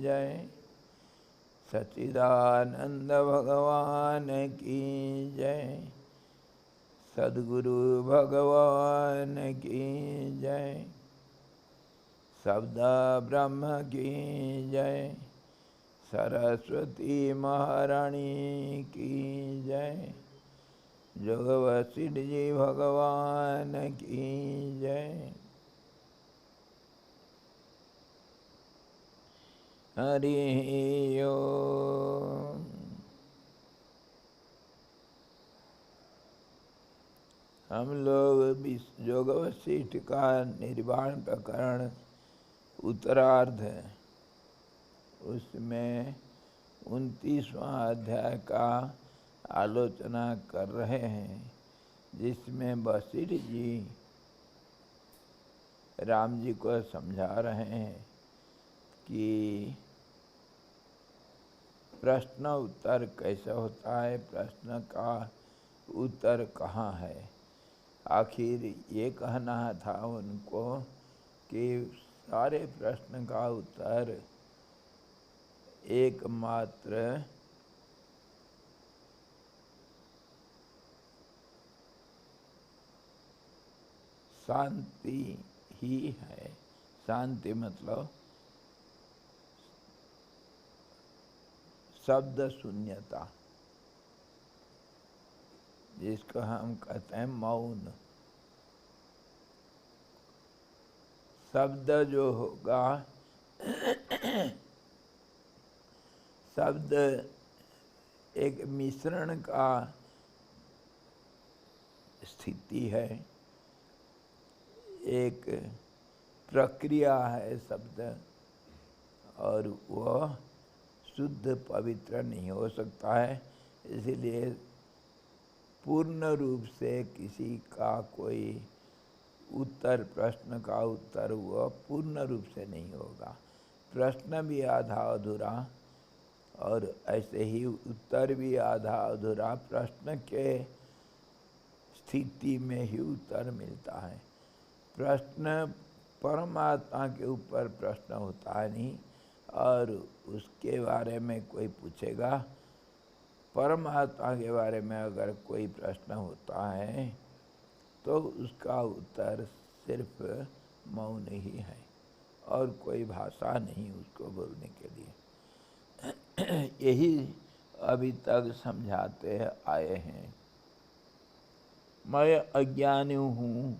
जय। सच्चिदानंद भगवान की जय। सद्गुरु भगवान की जय। शब्द ब्रह्म की जय। सरस्वती महारानी की जय। जोग वशिष्ठ जी भगवान की जय। हरि ओम। हम लोग जोग वशिष्ठ का निर्वाण प्रकरण उत्तरार्ध है, उसमें 29वां अध्याय का आलोचना कर रहे हैं, जिसमें वशिष्ठ जी राम जी को समझा रहे हैं कि प्रश्न उत्तर कैसे होता है, प्रश्न का उत्तर कहाँ है। आखिर ये कहना था उनको कि सारे प्रश्न का उत्तर एकमात्र शांति ही है। शांति मतलब शब्द शून्यता, जिसको हम कहते हैं मौन। शब्द जो होगा शब्द एक मिश्रण का स्थिति है, एक प्रक्रिया है शब्द, और वह शुद्ध पवित्र नहीं हो सकता है। इसलिए पूर्ण रूप से किसी का कोई उत्तर, प्रश्न का उत्तर वह पूर्ण रूप से नहीं होगा। प्रश्न भी आधा अधूरा और ऐसे ही उत्तर भी आधा अधूरा। प्रश्न के स्थिति में ही उत्तर मिलता है। प्रश्न परमात्मा के ऊपर प्रश्न होता है नहीं, और उसके बारे में कोई पूछेगा, परमात्मा के बारे में अगर कोई प्रश्न होता है तो उसका उत्तर सिर्फ मौन ही है और कोई भाषा नहीं उसको बोलने के लिए। यही अभी तक समझाते आए हैं। मैं अज्ञानी हूँ,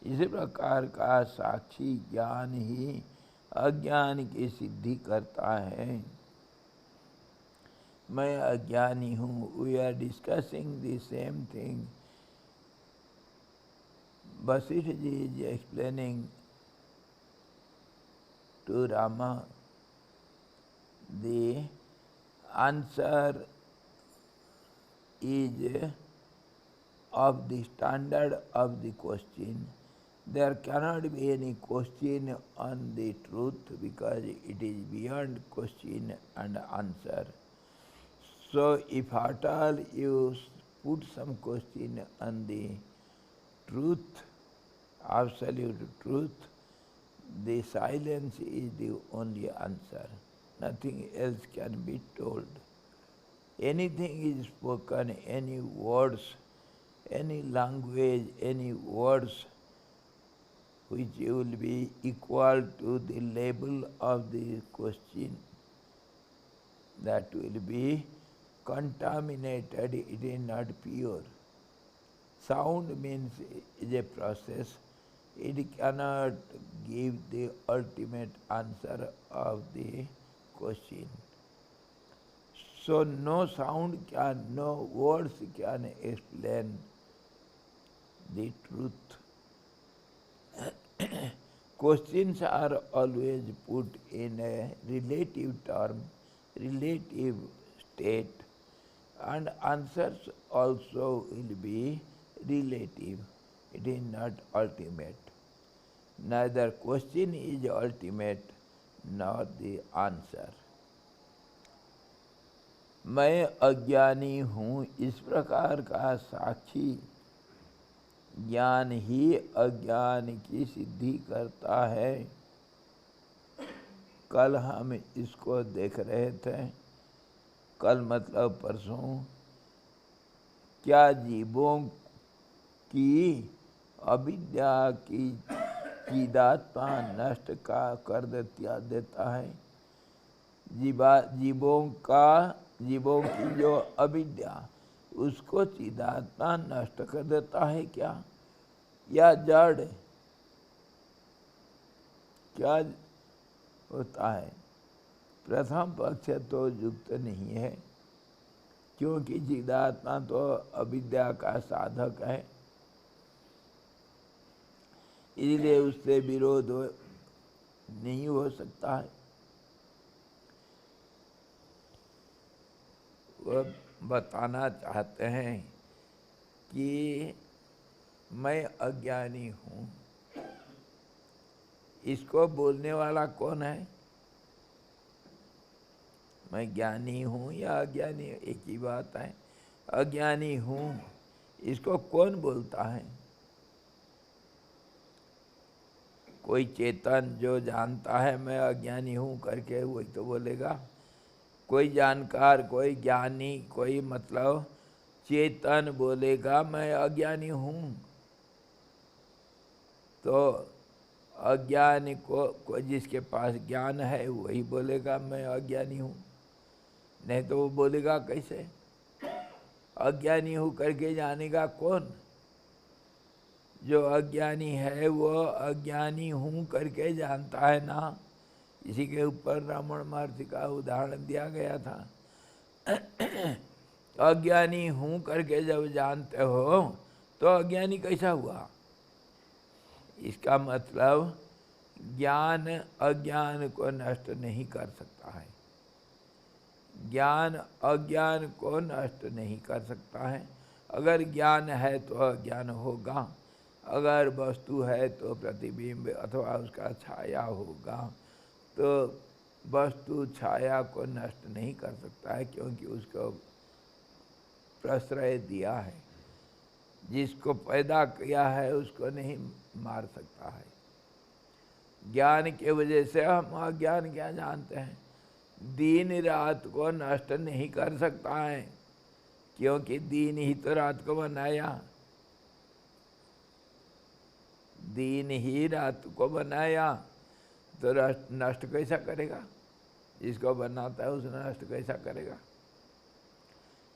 इसी प्रकार का साक्षी ज्ञान ही अज्ञान की सिद्धि करता है। मैं अज्ञानी हूँ। We are discussing the same thing. Vashishtha ji is explaining to Rama the answer is of the standard of the question. There cannot be any question on the truth because it is beyond question and answer. So if at all you put some question on the truth, absolute truth, the silence is the only answer. Nothing else can be told. Anything is spoken, any words, any language, any words which will be equal to the level of the question, that will be contaminated, it is not pure. Sound means is a process. It cannot give the ultimate answer of the question. So no sound can, no words can explain the truth. Questions are always put in a relative term, relative state, and answers also will be relative. It is not ultimate. Neither question is ultimate nor the answer. मैं अज्ञानी हूँ, इस प्रकार का साक्षी ज्ञान ही अज्ञान की सिद्धि करता है। कल हम इसको देख रहे थे, कल मतलब परसों, क्या जीवों की अविद्या की चिदात्मा नष्ट कर देता है। जीवों की जो अविद्या, उसको चिदात्मा नष्ट कर देता है क्या, या जड़ क्या होता है? प्रथम पक्ष तो युक्त नहीं है, क्योंकि चिदात्मा तो अविद्या का साधक है, इसलिए उससे विरोध नहीं हो सकता है। वह बताना चाहते हैं कि मैं अज्ञानी हूँ। इसको बोलने वाला कौन है? मैं ज्ञानी हूँ या अज्ञानी, एक ही बात है। अज्ञानी हूँ, इसको कौन बोलता है? कोई चेतन जो जानता है मैं अज्ञानी हूँ करके, वही तो बोलेगा। कोई जानकार, कोई ज्ञानी, कोई मतलब चेतन बोलेगा मैं अज्ञानी हूँ, तो अज्ञानी को जिसके पास ज्ञान है वही बोलेगा मैं अज्ञानी हूँ, नहीं तो वो बोलेगा कैसे? अज्ञानी हूँ करके जानेगा कौन? जो अज्ञानी है वो अज्ञानी हूँ करके जानता है ना। इसी के ऊपर रावण मार्ति का उदाहरण दिया गया था। अज्ञानी हूँ करके जब जानते हो तो अज्ञानी कैसा हुआ? इसका मतलब ज्ञान अज्ञान को नष्ट नहीं कर सकता है। ज्ञान अज्ञान को नष्ट नहीं कर सकता है। अगर ज्ञान है तो अज्ञान होगा, अगर वस्तु है तो प्रतिबिंब अथवा उसका छाया होगा। तो वस्तु छाया को नष्ट नहीं कर सकता है, क्योंकि उसको प्रश्रय दिया है। जिसको पैदा किया है उसको नहीं मार सकता है। ज्ञान के वजह से हम अज्ञान क्या जानते हैं? दिन रात को नष्ट नहीं कर सकता है, क्योंकि दिन ही तो रात को बनाया। दिन ही रात को बनाया, तो नष्ट कैसा करेगा? जिसको बनाता है उसने नष्ट कैसा करेगा?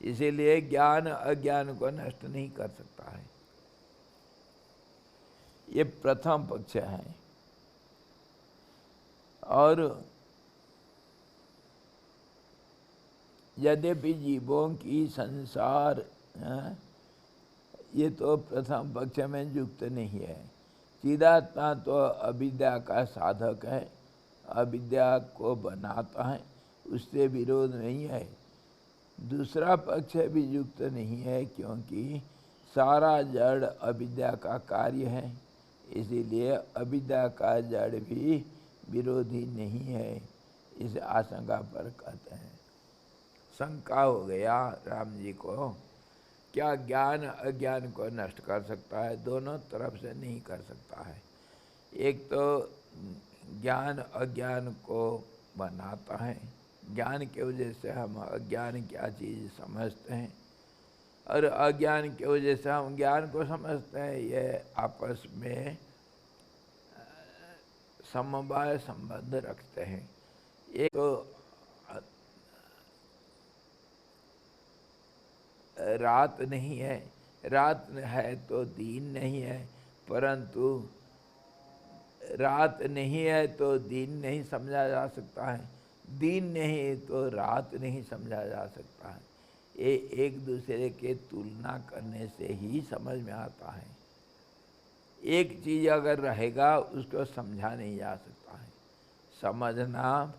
इसीलिए ज्ञान अज्ञान को नष्ट नहीं कर सकता है। ये प्रथम पक्ष है। और यद्यपि जीवों की संसार, ये तो प्रथम पक्ष में युक्त नहीं है। चिदात्मा तो अविद्या का साधक है, अविद्या को बनाता है, उससे विरोध नहीं है। दूसरा पक्ष भी युक्त नहीं है, क्योंकि सारा जड़ अविद्या का कार्य है, इसीलिए अविद्या का जड़ भी विरोधी नहीं है। इस आशंका पर कहते हैं। शंका हो गया राम जी को, क्या ज्ञान अज्ञान को नष्ट कर सकता है? दोनों तरफ से नहीं कर सकता है। एक तो ज्ञान अज्ञान को बनाता है, ज्ञान के वजह से हम अज्ञान क्या चीज़ समझते हैं, और अज्ञान के वजह से हम ज्ञान को समझते हैं। ये आपस में समवाय संबंध रखते हैं। एक तो रात नहीं है, रात है तो दिन नहीं है, परंतु रात नहीं है तो दिन नहीं समझा जा सकता है, दिन नहीं तो रात नहीं समझा जा सकता है। ये एक दूसरे के तुलना करने से ही समझ में आता है। एक चीज़ अगर रहेगा उसको समझा नहीं जा सकता है। समझना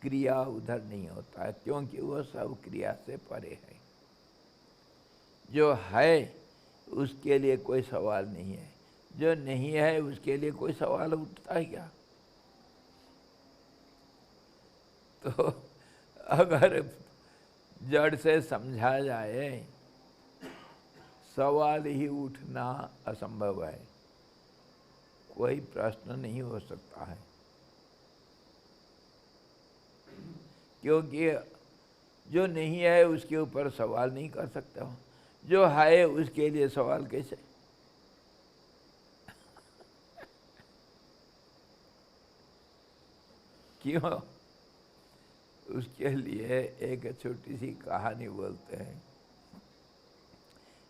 क्रिया उधर नहीं होता है, क्योंकि वो सब क्रिया से परे है। जो है उसके लिए कोई सवाल नहीं है, जो नहीं है उसके लिए कोई सवाल उठता है क्या? तो अगर जड़ से समझा जाए, सवाल ही उठना असंभव है, कोई प्रश्न नहीं हो सकता है। क्योंकि जो नहीं है उसके ऊपर सवाल नहीं कर सकते हो, जो है उसके लिए सवाल कैसे? क्यों? उसके लिए एक छोटी सी कहानी बोलते हैं।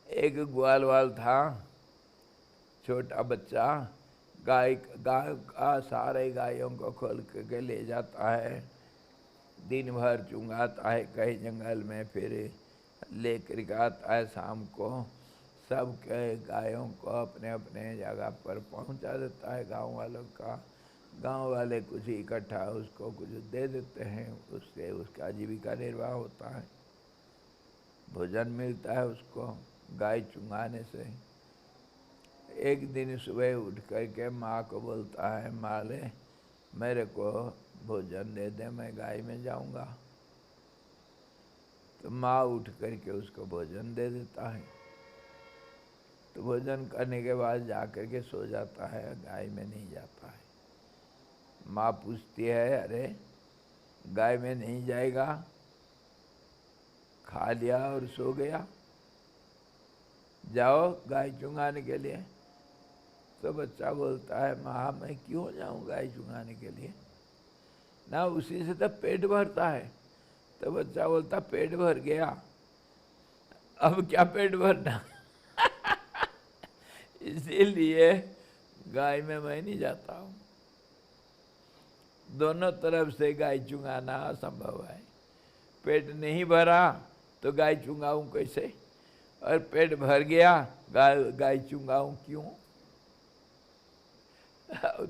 एक ग्वाल वाल था, छोटा बच्चा, गाय का सारे गायों को खोल के ले जाता है, दिन भर चुंगाता है कहीं जंगल में, फिर लेकर के आता है शाम को, सब के गायों को अपने अपने जगह पर पहुंचा देता है। गांव वालों का, गांव वाले कुछ इकट्ठा उसको कुछ दे देते हैं, उससे उसका जीविका निर्वाह होता है, भोजन मिलता है उसको गाय चुंगाने से। एक दिन सुबह उठ कर के माँ को बोलता है, माँ ले मेरे को भोजन दे दे, मैं गाय में जाऊंगा। तो माँ उठ कर के उसको भोजन दे देता है। तो भोजन करने के बाद जा कर के सो जाता है, गाय में नहीं जाता है। माँ पूछती है, अरे गाय में नहीं जाएगा, खा लिया और सो गया, जाओ गाय चुंगाने के लिए। तो बच्चा बोलता है, माँ मैं क्यों जाऊँ गाय चुंगाने के लिए, ना उसी से तो पेट भरता है। तो बच्चा बोलता, पेट भर गया, अब क्या पेट भरना। इसीलिए गाय में मैं नहीं जाता हूँ। दोनों तरफ से गाय चुंगाना असंभव है। पेट नहीं भरा तो गाय चुंगाऊँ कैसे, और पेट भर गया गाय चुंगाऊँ क्यों।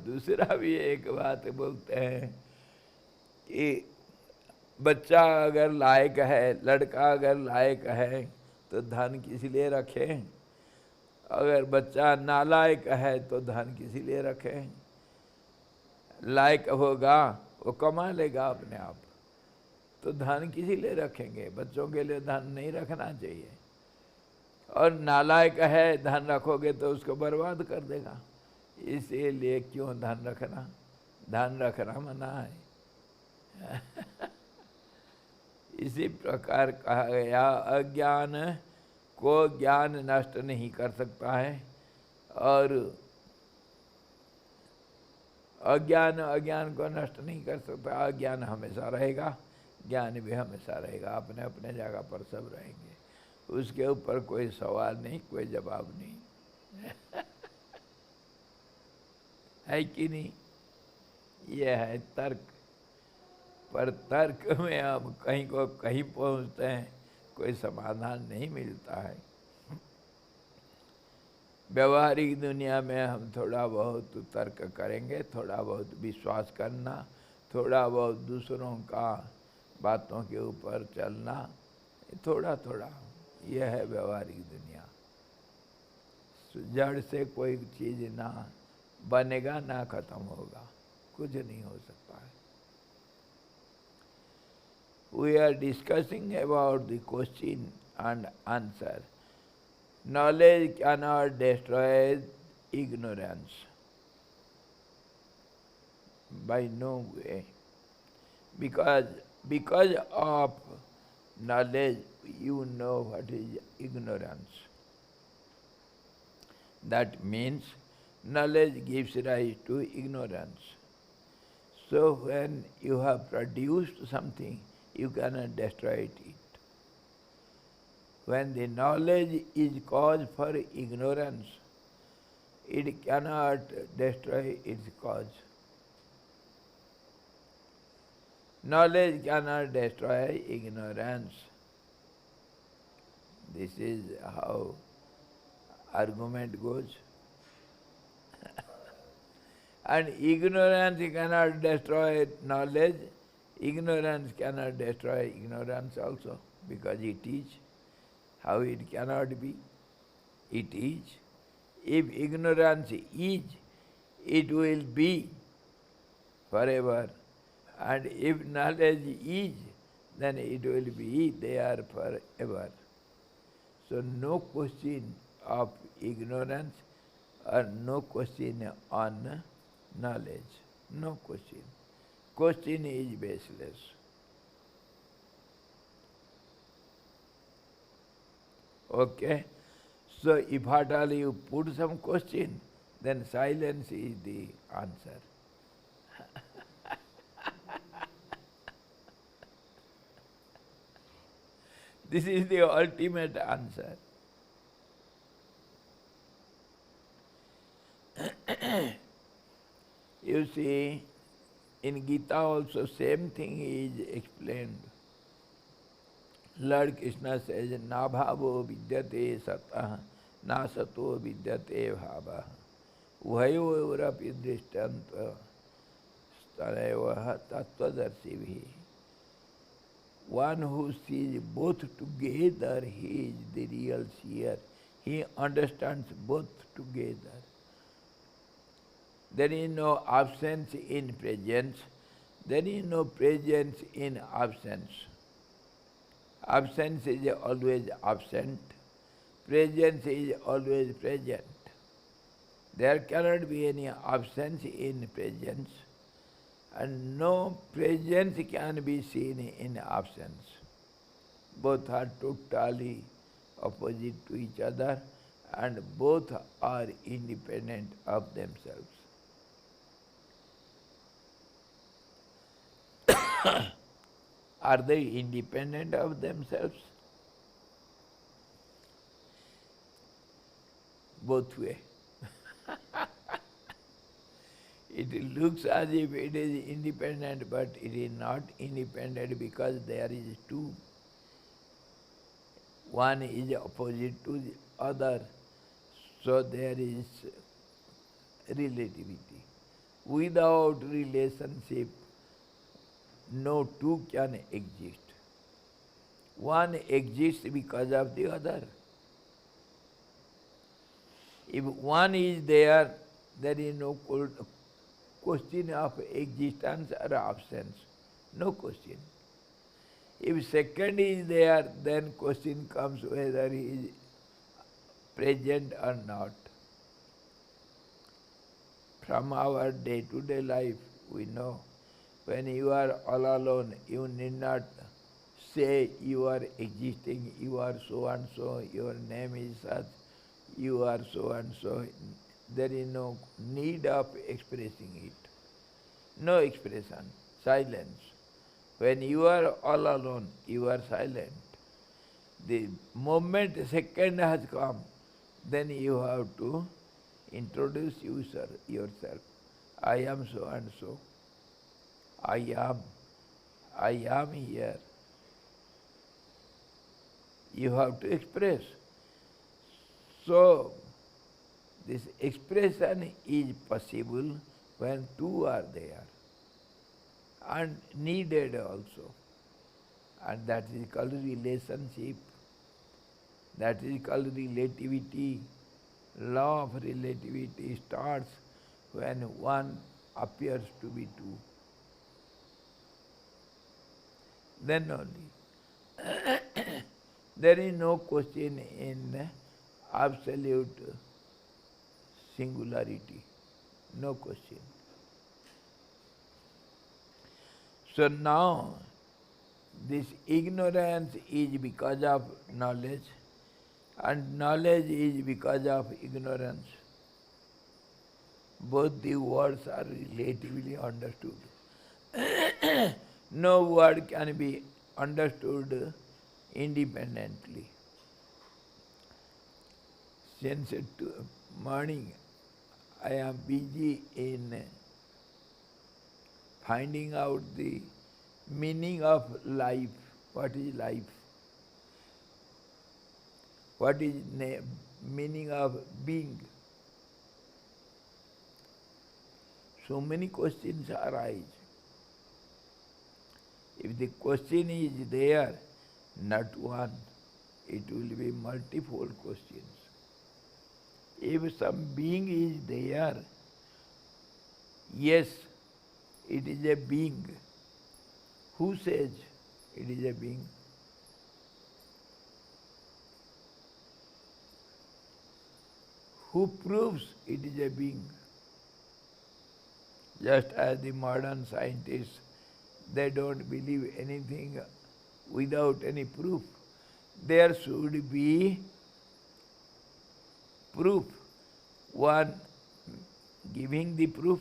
दूसरा भी एक बात बोलते हैं कि बच्चा अगर लायक है, लड़का अगर लायक है तो धन किस लिए रखे, अगर बच्चा नालायक है तो धन किस लिए रखे। लायक होगा वो कमा लेगा अपने आप, तो धन किसी लिए रखेंगे, बच्चों के लिए धन नहीं रखना चाहिए। और नालायक है, धन रखोगे तो उसको बर्बाद कर देगा, इसीलिए क्यों धन रखना, धन रखना मना है। इसी प्रकार कहा गया, अज्ञान को ज्ञान नष्ट नहीं कर सकता है, और अज्ञान को नष्ट नहीं कर सकता। अज्ञान हमेशा रहेगा, ज्ञान भी हमेशा रहेगा, अपने अपने जगह पर सब रहेंगे, उसके ऊपर कोई सवाल नहीं, कोई जवाब नहीं। है कि नहीं? ये है तर्क। पर तर्क में हम कहीं को कहीं पहुंचते हैं, कोई समाधान नहीं मिलता है। व्यवहारिक दुनिया में हम थोड़ा बहुत तर्क करेंगे, थोड़ा बहुत विश्वास करना, थोड़ा बहुत दूसरों का बातों के ऊपर चलना, थोड़ा थोड़ा, यह है व्यवहारिक दुनिया। जड़ से कोई चीज़ ना बनेगा ना खत्म होगा, कुछ नहीं हो सकता है। We are discussing about the question and answer. Knowledge cannot destroy ignorance. By no way. Because of knowledge, you know what is ignorance. That means knowledge gives rise to ignorance. So when you have produced something, you cannot destroy it. When the knowledge is cause for ignorance, it cannot destroy its cause. Knowledge cannot destroy ignorance. This is how argument goes. And ignorance cannot destroy knowledge. Ignorance cannot destroy ignorance also, because it is. How it cannot be? It is. If ignorance is, it will be forever. And if knowledge is, then it will be there forever. So no question of ignorance or no question on knowledge. No question. Question is baseless. Okay? So if at all you put some question, then silence is the answer. This is the ultimate answer. You see, in Gita also same thing is explained. Lord Krishna says, na bhavo vidyate satah, na sato vidyate bhava. Uhayorapi drishtanta stalevaha tattvadarshivhi. One who sees both together, he is the real seer. He understands both together. There is no absence in presence. There is no presence in absence. Absence is always absent. Presence is always present. There cannot be any absence in presence, and no presence can be seen in absence. Both are totally opposite to each other, and both are independent of themselves. Are they independent of themselves? Both way. It looks as if it is independent, but it is not independent because there is two. One is opposite to the other, so there is relativity. Without relationship, no two can exist. One exists because of the other. If one is there, there is no question of existence or absence. No question. If second is there, then question comes whether he is present or not. From our day-to-day life, we know when you are all alone, you need not say you are existing, you are so and so, your name is such, you are so and so. There is no need of expressing it. No expression, silence. When you are all alone, you are silent. The moment second has come, then you have to introduce yourself. I am so and so. I am here. You have to express. So, this expression is possible when two are there and needed also. And that is called relationship. That is called relativity. Law of relativity starts when one appears to be two. Then only. There is no question in absolute singularity. No question. So now, this ignorance is because of knowledge, and knowledge is because of ignorance. Both the words are relatively understood. No word can be understood independently. Since morning, I am busy in finding out the meaning of life. What is life? What is meaning of being? So many questions arise. If the question is there, not one, it will be multiple questions. If some being is there, yes, it is a being. Who says it is a being? Who proves it is a being? Just as the modern scientists, they don't believe anything without any proof. There should be proof. One giving the proof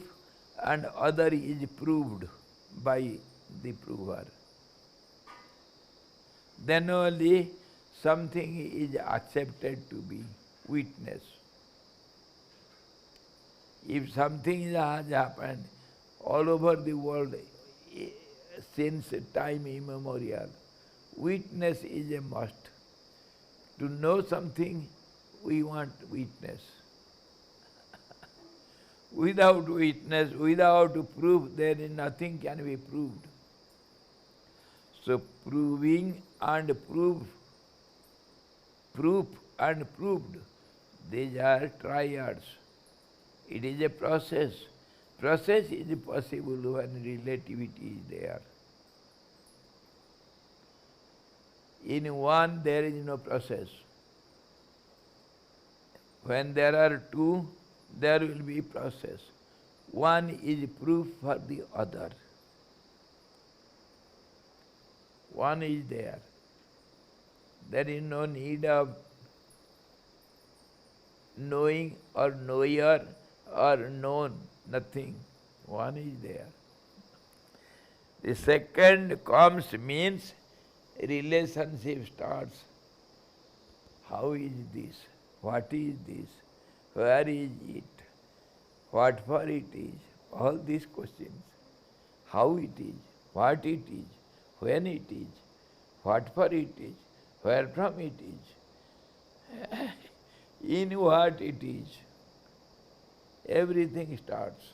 and other is proved by the prover. Then only something is accepted to be witness. If something has happened all over the world since time immemorial, witness is a must. To know something, we want witness. Without witness, without proof, then nothing can be proved. So proving and proof and proved, these are triads. It is a process. Process is possible when relativity is there. In one there is no process. When there are two, there will be process. One is proof for the other. One is there. There is no need of knowing or knower or known, nothing. One is there. The second comes means relationship starts. How is this? What is this? Where is it? What for it is? All these questions. How it is? What it is? When it is? What for it is? Where from it is? In what it is? Everything starts.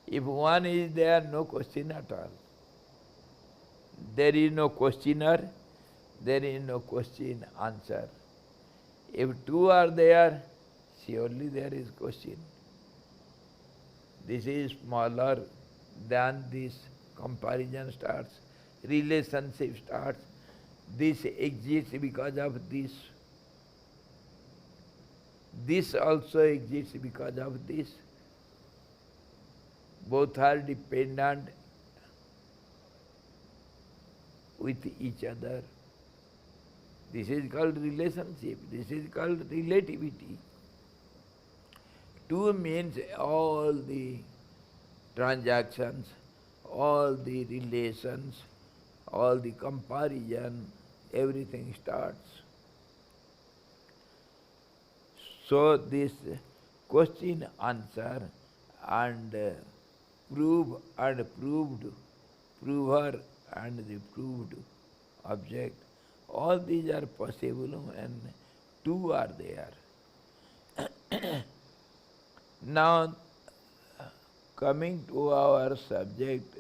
If one is there, no question at all. There is no questioner, there is no question answer. If two are there, surely there is question. This is smaller than this, comparison starts, relationship starts. This exists because of this. This also exists because of this. Both are dependent with each other. This is called relationship. This is called relativity. Two means all the transactions, all the relations, all the comparison, everything starts. So this question answer and prove and proved, prover and the proved object, all these are possible when two are there. Now coming to our subject,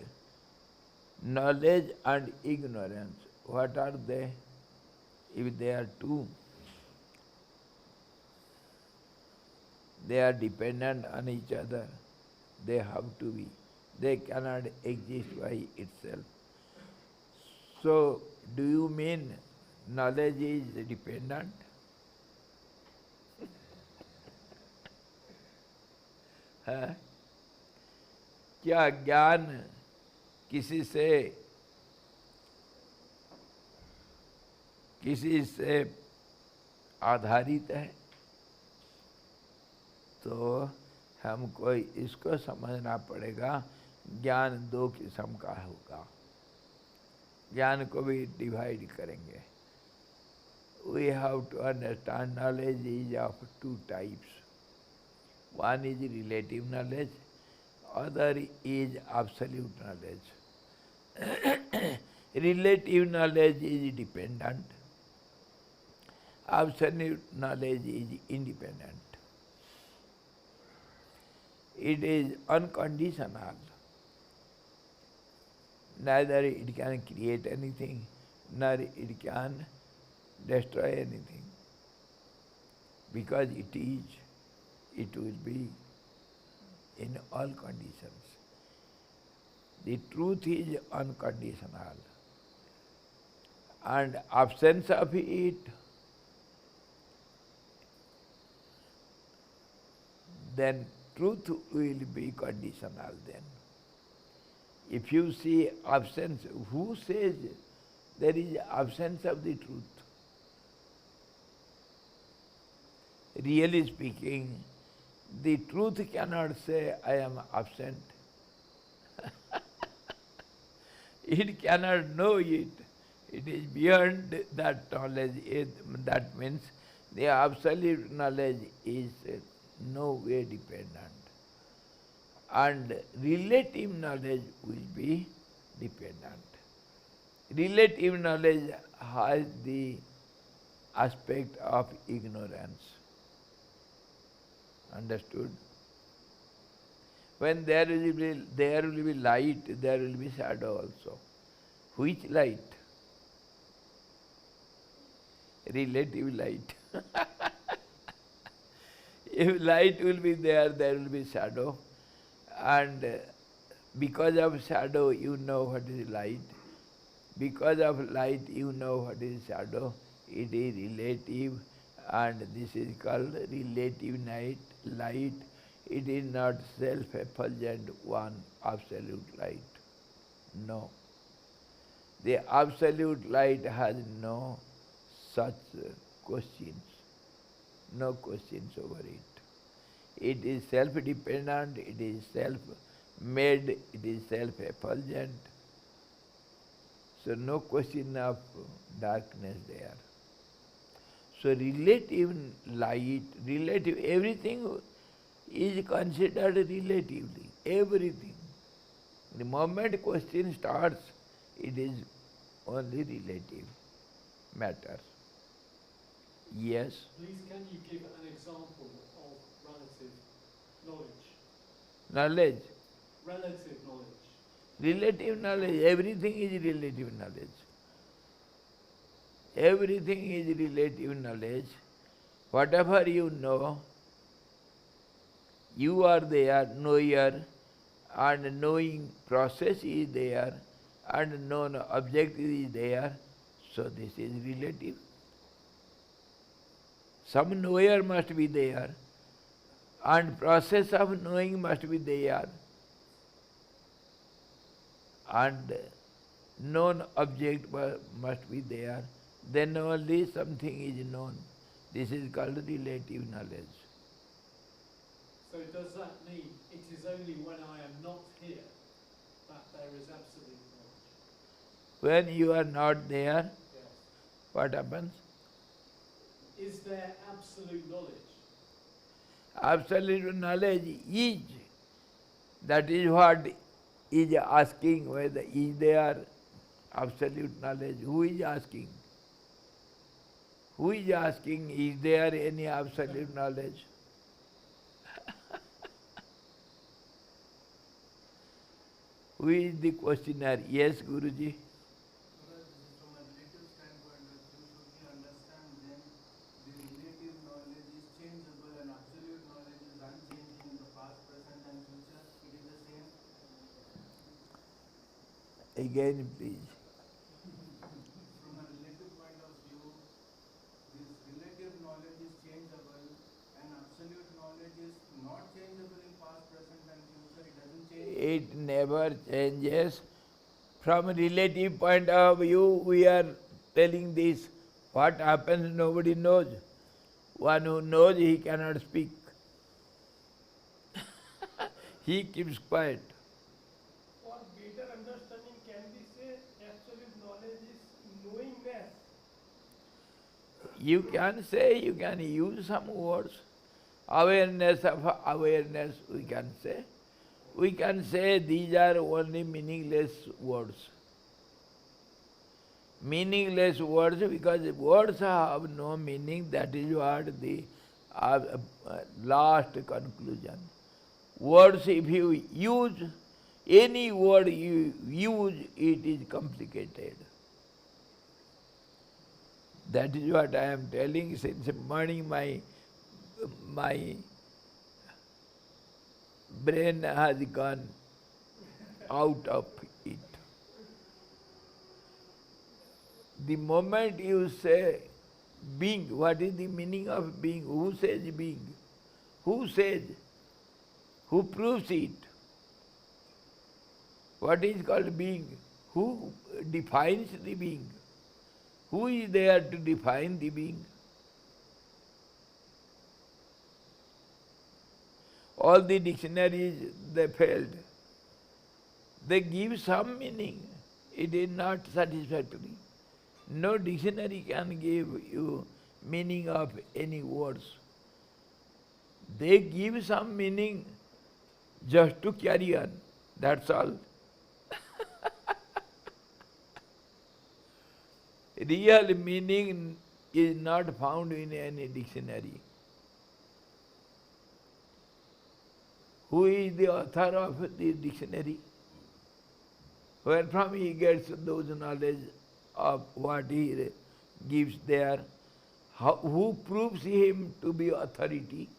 knowledge and ignorance, what are they? If they are two, they are dependent on each other. They have to be. They cannot exist by itself. So, do you mean knowledge is dependent? हाँ? क्या ज्ञान किसी से आधारित है? तो हमको इसको समझना पड़ेगा, ज्ञान दो किस्म का होगा. ज्ञान को भी डिवाइड करेंगे. We have to understand knowledge is of two types. One is relative knowledge, other is absolute knowledge. Relative knowledge is dependent, absolute knowledge is independent. It is unconditional. Neither it can create anything, nor it can destroy anything. Because it is, it will be in all conditions. The truth is unconditional. And absence of it, then truth will be conditional then. If you see absence, who says there is absence of the truth? really speaking, the truth cannot say, I am absent. It cannot know it. It is beyond that knowledge. That means the absolute knowledge is no way dependent. And relative knowledge will be dependent. Relative knowledge has the aspect of ignorance. Understood? When there will be light, there will be shadow also. Which light? Relative light. If light will be there, there will be shadow. And because of shadow, you know what is light. Because of light, you know what is shadow. It is relative, and this is called relative light. It is not self-effulgent one absolute light. No. The absolute light has no such questions. No questions over it. It is self-dependent, it is self-made, it is self-effulgent. So no question of darkness there. So relative light, relative, everything is considered relatively, everything. The moment question starts, it is only relative matter. Yes? Please, can you give an example of relative knowledge? Knowledge. Relative knowledge. Relative knowledge, everything is relative knowledge. Everything is relative knowledge. Whatever you know, you are there, knower, and knowing process is there, and known object is there, so this is relative. Some knower must be there, and process of knowing must be there, and known object must be there, then only something is known. This is called relative knowledge. So does that mean it is only when I am not here that there is absolute knowledge? When you are not there, Yes. what happens? Is there absolute knowledge? Absolute knowledge is. That is what is asking, whether is there absolute knowledge. Who is asking? Who is asking, is there any absolute knowledge? Who is the questioner? Yes, Guruji. From a relative standpoint of view, should we understand then the relative knowledge is changeable and absolute knowledge is unchanging in the past, present and future? It is the same? Again, please. From a relative point of view, this relative knowledge is changeable and absolute knowledge is not changeable in past, present and future. It doesn't change. It never changes. From a relative point of view, we are telling this. What happens, nobody knows. One who knows, he cannot speak. He keeps quiet. For greater understanding, can we say absolute knowledge is knowingness? You can say, you can use some words. Awareness of awareness, we can say. We can say these are only meaningless words. Meaningless words, because words have no meaning, that is what the last conclusion. Words, if you use, any word you use, it is complicated. That is what I am telling since morning. My brain has gone out of it. The moment you say being, what is the meaning of being? Who says being? Who says? Who proves it? What is called being? Who defines the being? Who is there to define the being? All the dictionaries, they failed. They give some meaning. It is not satisfactory. No dictionary can give you meaning of any words. They give some meaning just to carry on. That's all. Real meaning is not found in any dictionary. Who is the author of the dictionary? Where from he gets those knowledge of what he gives there? Who proves him to be authority?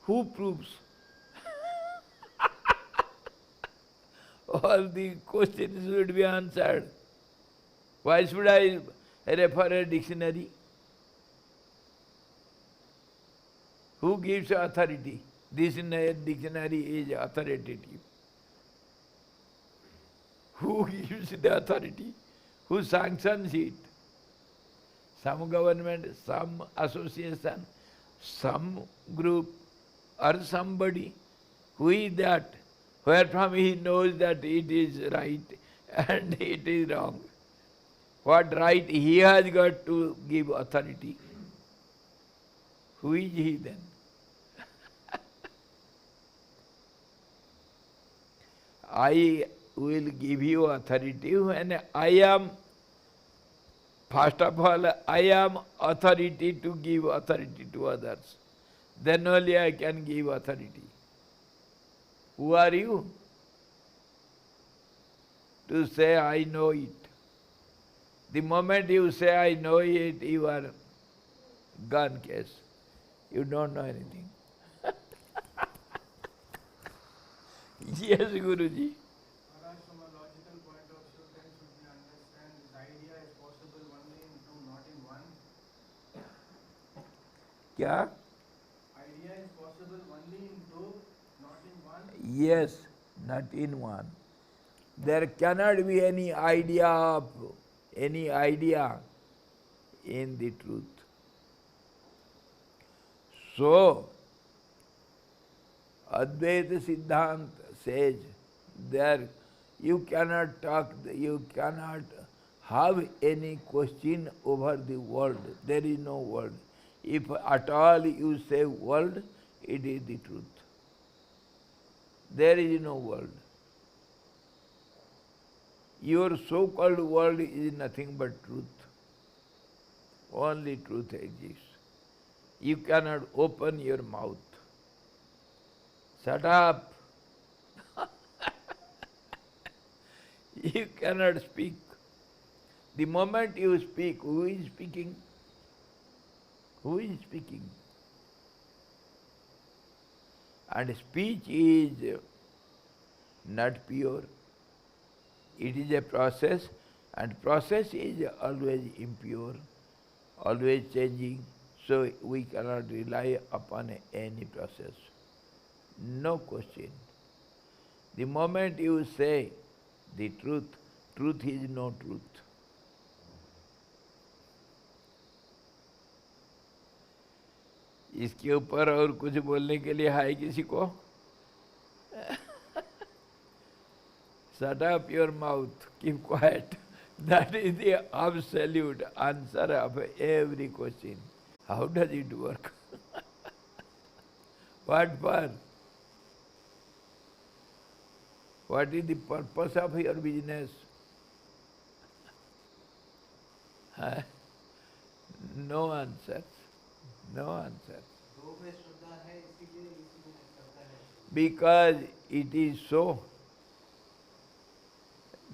Who proves? All the questions should be answered. Why should I refer a dictionary? Who gives authority? This dictionary is authoritative. Who gives the authority? Who sanctions it? Some government, some association, some group, or somebody. Who is that? Wherefrom he knows that it is right and it is wrong. What right he has got to give authority? Who is he then? I will give you authority when I am, first of all, I am authority to give authority to others. Then only I can give authority. Who are you? To say I know it. The moment you say I know it, you are gone case. You don't know anything. Yes, Guruji. Maharaj, from a logical point of view, then should we understand this idea is possible only in two, not in one? Kya? Idea is possible only in two, not in one? Yes, not in one. There cannot be any idea in the truth. So, Advaita Siddhant says there you cannot talk, you cannot have any question over the world. There is no world. If at all you say world, it is the truth. There is no world. Your so-called world is nothing but truth. Only truth exists. You cannot open your mouth. Shut up. You cannot speak. The moment you speak, who is speaking? Who is speaking? And speech is not pure. It is a process, and process is always impure, always changing, so we cannot rely upon any process. No question. The moment you say the truth, truth is no truth. इसके ऊपर और कुछ बोलने के लिए है किसी को? Shut up your mouth, keep quiet. That is the absolute answer of every question. How does it work? What for? What is the purpose of your business? Huh? No answer. No answer. Because it is so.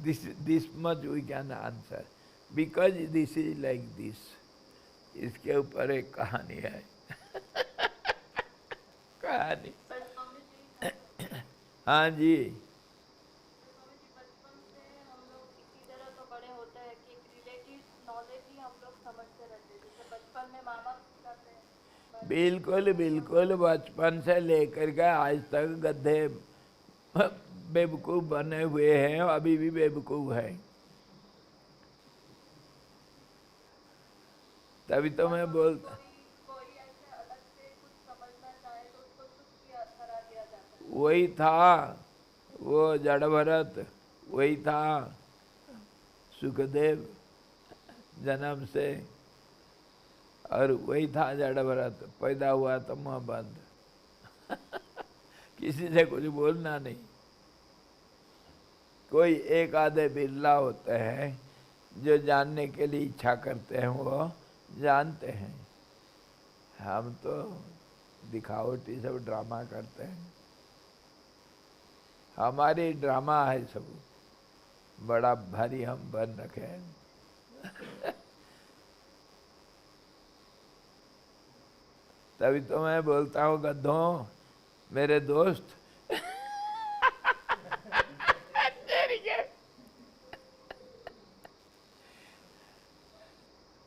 This much we can answer. Because this is like this. इसके ऊपर एक कहानी है. कहानी. हाँ जी. बचपन से हम लोग इसी तरह तो बड़े होते हैं कि रिलेटिव नॉलेज ही हम लोग समझते रहते हैं. जैसे बचपन में माँ बाप सिखाते हैं. बिल्कुल बिल्कुल बचपन से लेकर के आज तक गधे बेवकूफ़ बने हुए हैं, अभी भी बेवकूफ़ हैं. तभी तो मैं बोलता. कोई ऐसे अलग से कुछ समझना चाहे तो उसको चुप करा दिया वही था वो जड़ भरत, वही था सुखदेव जन्म से, और वही था जड़ भरत, पैदा हुआ तो मुँह बंद। किसी से कुछ बोलना नहीं। कोई एक आधे बिरला होते हैं जो जानने के लिए इच्छा करते हैं, वो जानते हैं। हम तो दिखावटी सब ड्रामा करते हैं। हमारी ड्रामा है सब, बड़ा भारी हम बन रखे हैं। तभी तो मैं बोलता हूँ गद्धों मेरे दोस्त।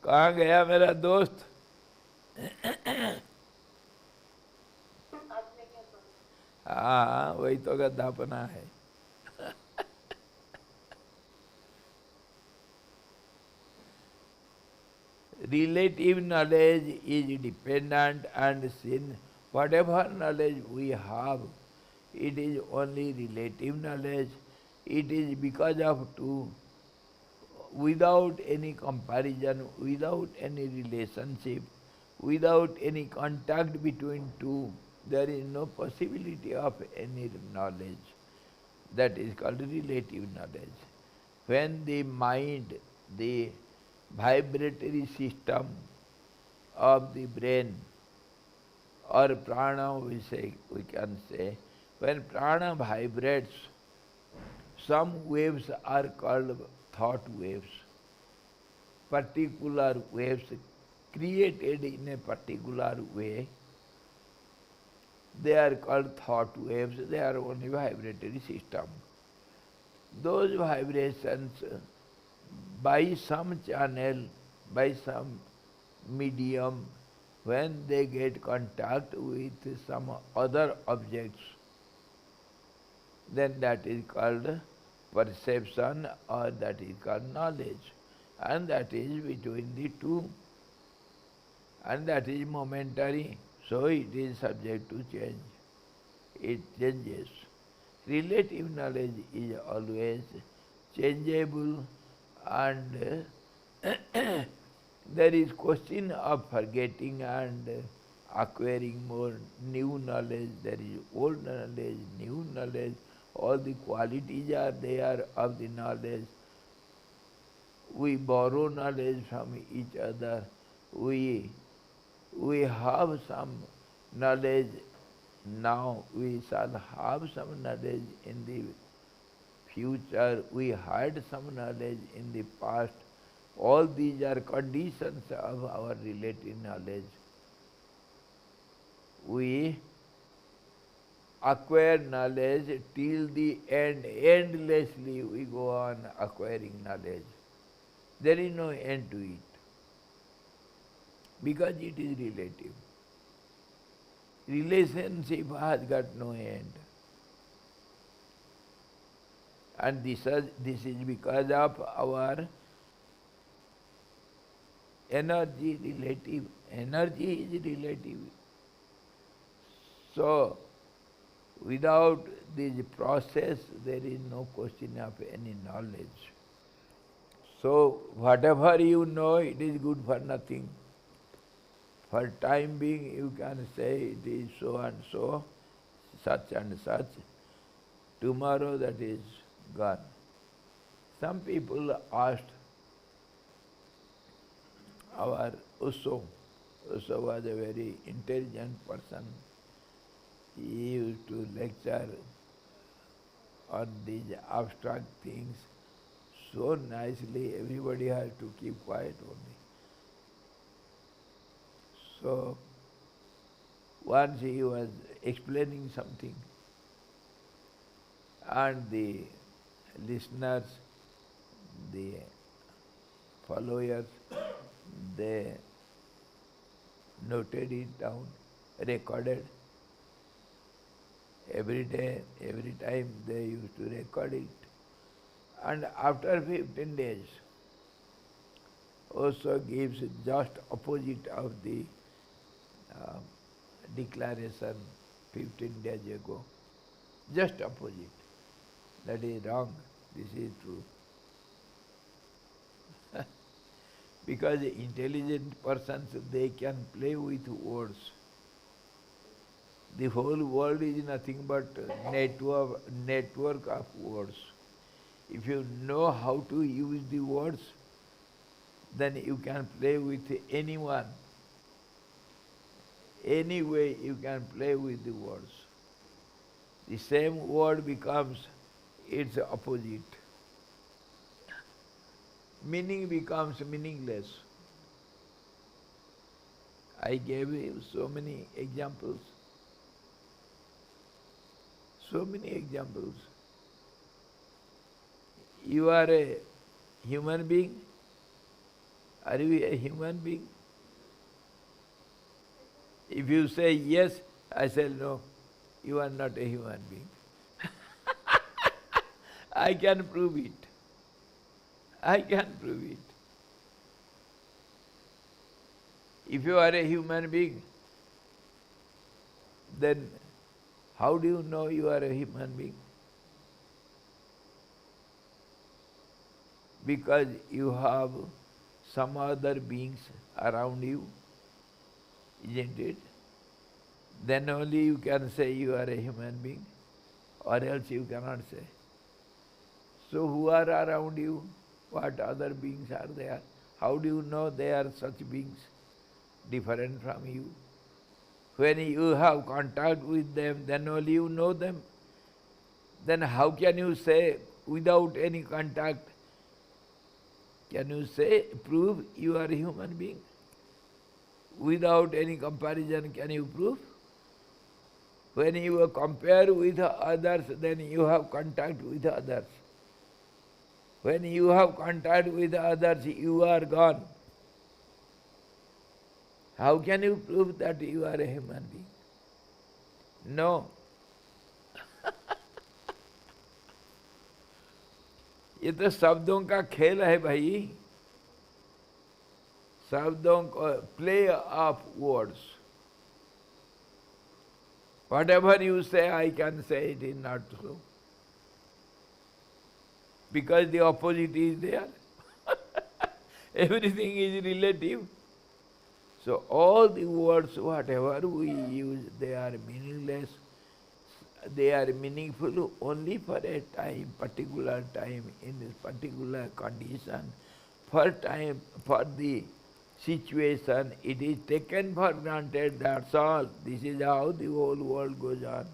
कहाँ गया मेरा दोस्त? हाँ, वही तो गद्दापना है। Relative knowledge is dependent and sin. Whatever knowledge we have, it is only relative knowledge. It is because of two, without any comparison, without any relationship, without any contact between two. There is no possibility of any knowledge. That is called relative knowledge. When the mind, the vibratory system of the brain or prana, we can say, when prana vibrates, some waves are called thought waves. Particular waves created in a particular way, they are called thought waves. They are only vibratory system. Those vibrations by some channel, by some medium, when they get contact with some other objects, then that is called perception, or that is called knowledge. And that is between the two. And that is momentary, so it is subject to change. It changes. Relative knowledge is always changeable, and there is question of forgetting and acquiring more new knowledge. There is old knowledge, new knowledge. All the qualities are there of the knowledge. We borrow knowledge from each other. We have some knowledge now. We shall have some knowledge in the future. We had some knowledge in the past. All these are conditions of our relative knowledge. We acquire knowledge till the end. Endlessly we go on acquiring knowledge. There is no end to it, because it is relative. Relationship has got no end. And this is because of our energy relative. Energy is relative. So, without this process, there is no question of any knowledge. So, whatever you know, it is good for nothing. For time being, you can say it is so and so, such and such. Tomorrow that is gone. Some people asked our Uso. Uso was a very intelligent person. He used to lecture on these abstract things so nicely, everybody has to keep quiet only. So, once he was explaining something, and the listeners, the followers, they noted it down, recorded. Every day, every time they used to record it. And after 15 days, also gives just opposite of the declaration 15 days ago. Just opposite. That is wrong. This is true. Because intelligent persons, they can play with words. The whole world is nothing but network of words. If you know how to use the words, then you can play with anyone. Any way you can play with the words. The same word becomes its opposite. Meaning becomes meaningless. I gave you so many examples. So many examples. You are a human being. Are you a human being? If you say yes, I say no, you are not a human being. I can prove it. I can prove it. If you are a human being, then how do you know you are a human being? Because you have some other beings around you, isn't it? Then only you can say you are a human being, or else you cannot say. So who are around you? What other beings are there? How do you know they are such beings, different from you? When you have contact with them, then only you know them. Then how can you say without any contact, can you say, prove you are a human being? Without any comparison, can you prove? When you compare with others, then you have contact with others. When you have contact with others, you are gone. How can you prove that you are a human being? No. ये तो शब्दों का खेल है भाई. शब्दों का play of words. Whatever you say, I can say it is not true. Because the opposite is there. Everything is relative. So all the words, whatever we use, they are meaningless. They are meaningful only for a time, particular time, in a particular condition. For time, for the situation, it is taken for granted, that's all. This is how the whole world goes on.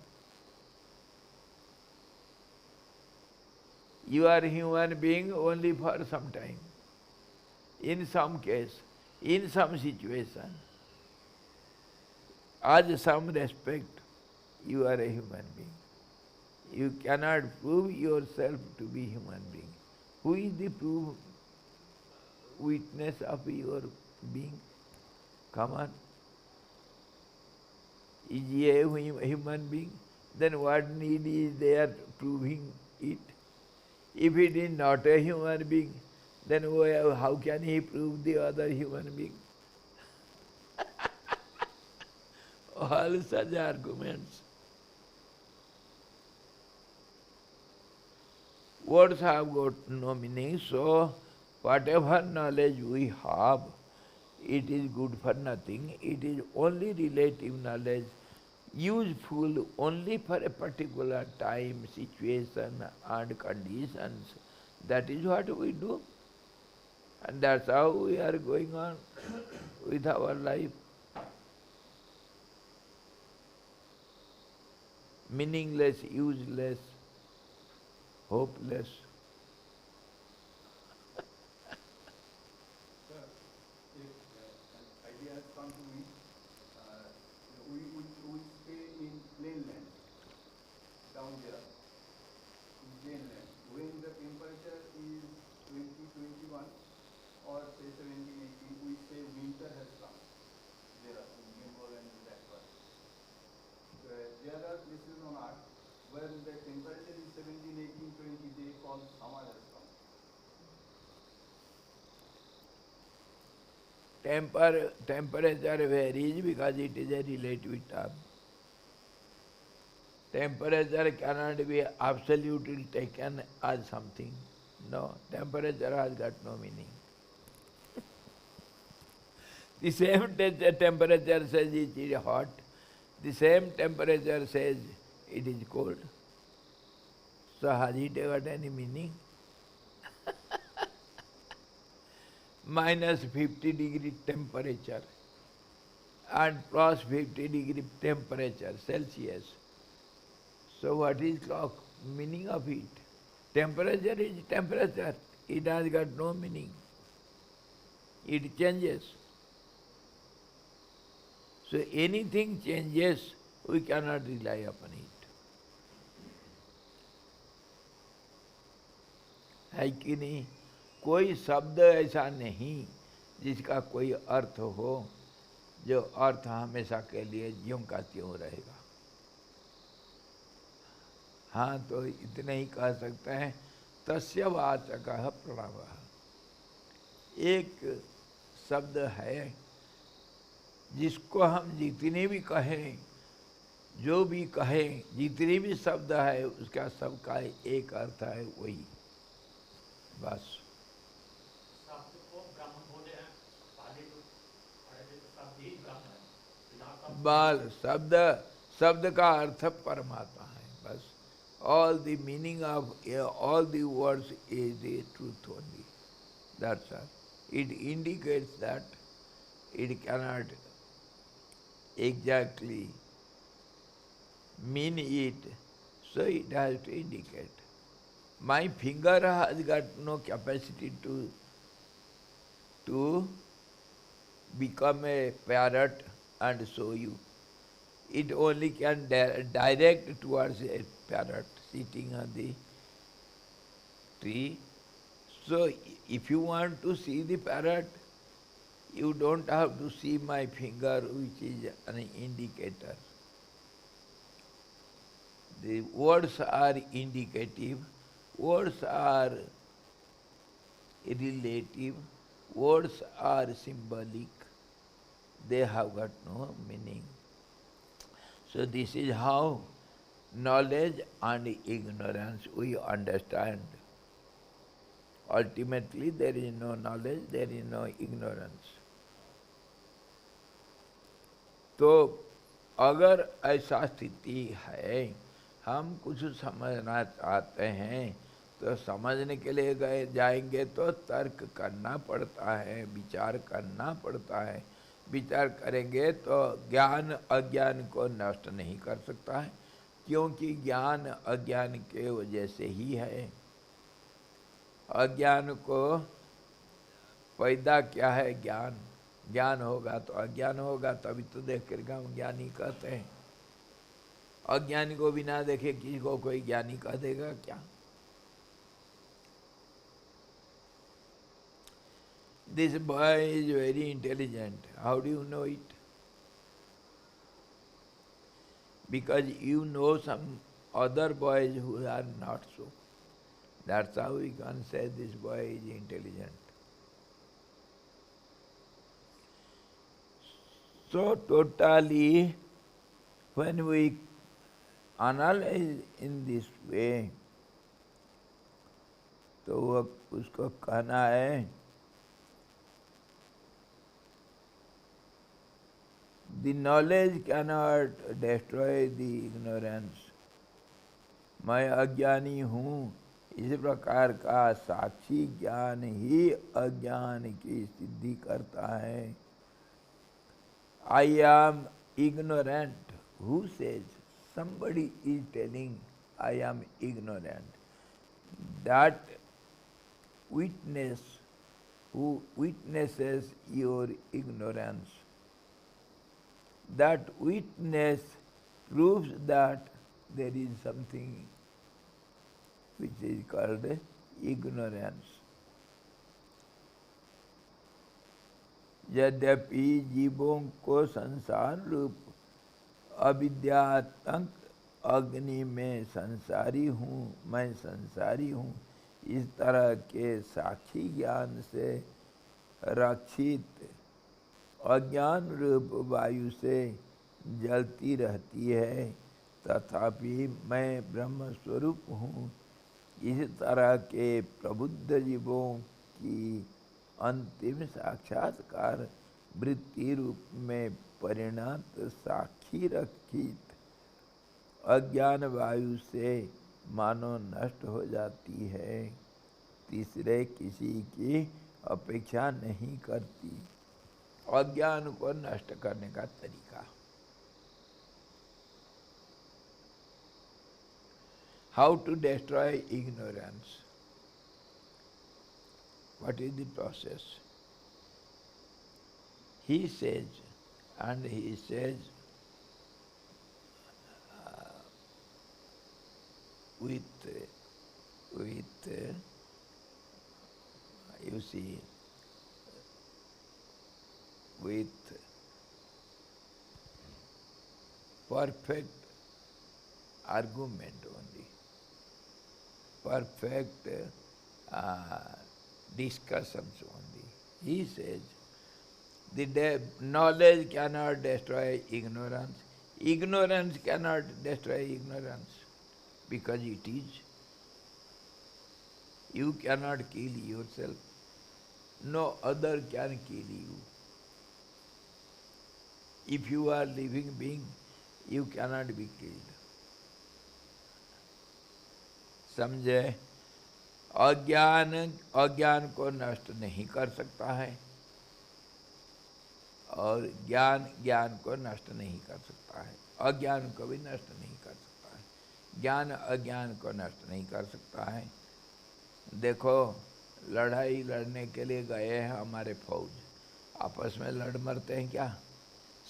You are a human being only for some time. In some case, in some situation, as some respect, you are a human being. You cannot prove yourself to be human being. Who is the proof witness of your being? Come on. Is he a human being? Then what need is there proving it? If it is not a human being, then how can he prove the other human being? All such arguments. Words have got no meaning, so whatever knowledge we have, it is good for nothing. It is only relative knowledge, useful only for a particular time, situation and conditions. That is what we do. And that's how we are going on with our life. Meaningless, useless, hopeless. Sir, if an idea has come to me, we stay in plain land, down there, in plain land. When the temperature is 20, 21 or say 17, 18, we say winter has come there in Bengal and in that part. There are places on earth where the temperature is 17, 18, 20, they call summer has come. Temperature varies because it is a relative term. Temperature cannot be absolutely taken as something. No, temperature has got no meaning. The same temperature says it is hot, the same temperature says it is cold. So has it got any meaning? Minus 50 degree temperature and plus 50 degree temperature Celsius. So what is clock? Meaning of it? Temperature is temperature. It has got no meaning. It changes. So anything changes, we cannot rely upon it. है कि नहीं? कोई शब्द ऐसा नहीं जिसका कोई अर्थ हो, जो अर्थ हमेशा के लिए ज्यों का त्यों रहेगा। हाँ, तो इतने ही कह सकते हैं, तस्य वाचकः प्रणवः। एक शब्द है जिसको हम जितने भी कहें, जो भी कहें, जितने भी शब्द है, उसका सबका एक अर्थ है वही, बस। शब्द को ब्रह्म बोले हैं, पहले तो शब्द ही ब्रह्म है, बिना शब्द बाल शब्द का अर्थ परमात्मा है, बस। All the meaning of all the words is the truth only. That's all. It indicates that it cannot exactly mean it, so it has to indicate. My finger has got no capacity to become a parrot and show you. It only can direct towards a parrot sitting on the tree. So if you want to see the parrot, you don't have to see my finger, which is an indicator. The words are indicative, words are relative, words are symbolic, they have got no meaning. So this is how knowledge and ignorance we understand. Ultimately there is no knowledge, there is no ignorance. तो अगर ऐसा स्थिति है, हम कुछ समझना चाहते हैं, तो समझने के लिए गए जाएंगे तो तर्क करना पड़ता है, विचार करना पड़ता है। विचार करेंगे तो ज्ञान अज्ञान को नष्ट नहीं कर सकता है, क्योंकि ज्ञान अज्ञान के वजह से ही है। अज्ञान को पैदा क्या है? ज्ञान। ज्ञान होगा तो अज्ञान होगा, तभी तो देख कर हम ज्ञानी कहते हैं। अज्ञानी को बिना देखे किसी को कोई ज्ञानी कह देगा क्या? This boy is very intelligent. How do you know it? Because you know some other boys who are not so. That's how we can say this boy is intelligent. So totally, when we analyze in this way, तो वो उसको कहना है, the knowledge cannot destroy the ignorance. मैं अज्ञानी हूँ, इस प्रकार का साक्षी ज्ञान ही अज्ञान की सिद्धि करता है। I am ignorant. Who says? Somebody is telling I am ignorant. That witness who witnesses your ignorance, that witness proves that there is something which is called ignorance. यद्यपि जीवों को संसार रूप अविद्यात्मक अग्नि में संसारी हूँ, मैं संसारी हूँ, इस तरह के साक्षी ज्ञान से रक्षित अज्ञान रूप वायु से जलती रहती है, तथापि मैं ब्रह्म स्वरूप हूँ। इस तरह के प्रबुद्ध जीवों की अंतिम साक्षात्कार वृत्ति रूप में परिणत साक्षी रखित अज्ञान वायु से मानो नष्ट हो जाती है, तीसरे किसी की अपेक्षा नहीं करती। अज्ञान को नष्ट करने का तरीका, how to destroy ignorance, what is the process? He says, and he says with you see, with perfect argument only, perfect discussions only. He says, the knowledge cannot destroy ignorance. Ignorance cannot destroy ignorance, because it is. You cannot kill yourself. No other can kill you. If you are living being, you cannot be killed. समझे? अज्ञान को नष्ट नहीं कर सकता है, और ज्ञान को नष्ट नहीं कर सकता है। अज्ञान को भी नष्ट नहीं कर सकता है। ज्ञान अज्ञान को नष्ट नहीं कर सकता है। देखो, लड़ाई लड़ने के लिए गए हैं हमारे फौज, आपस में लड़ मरते हैं क्या?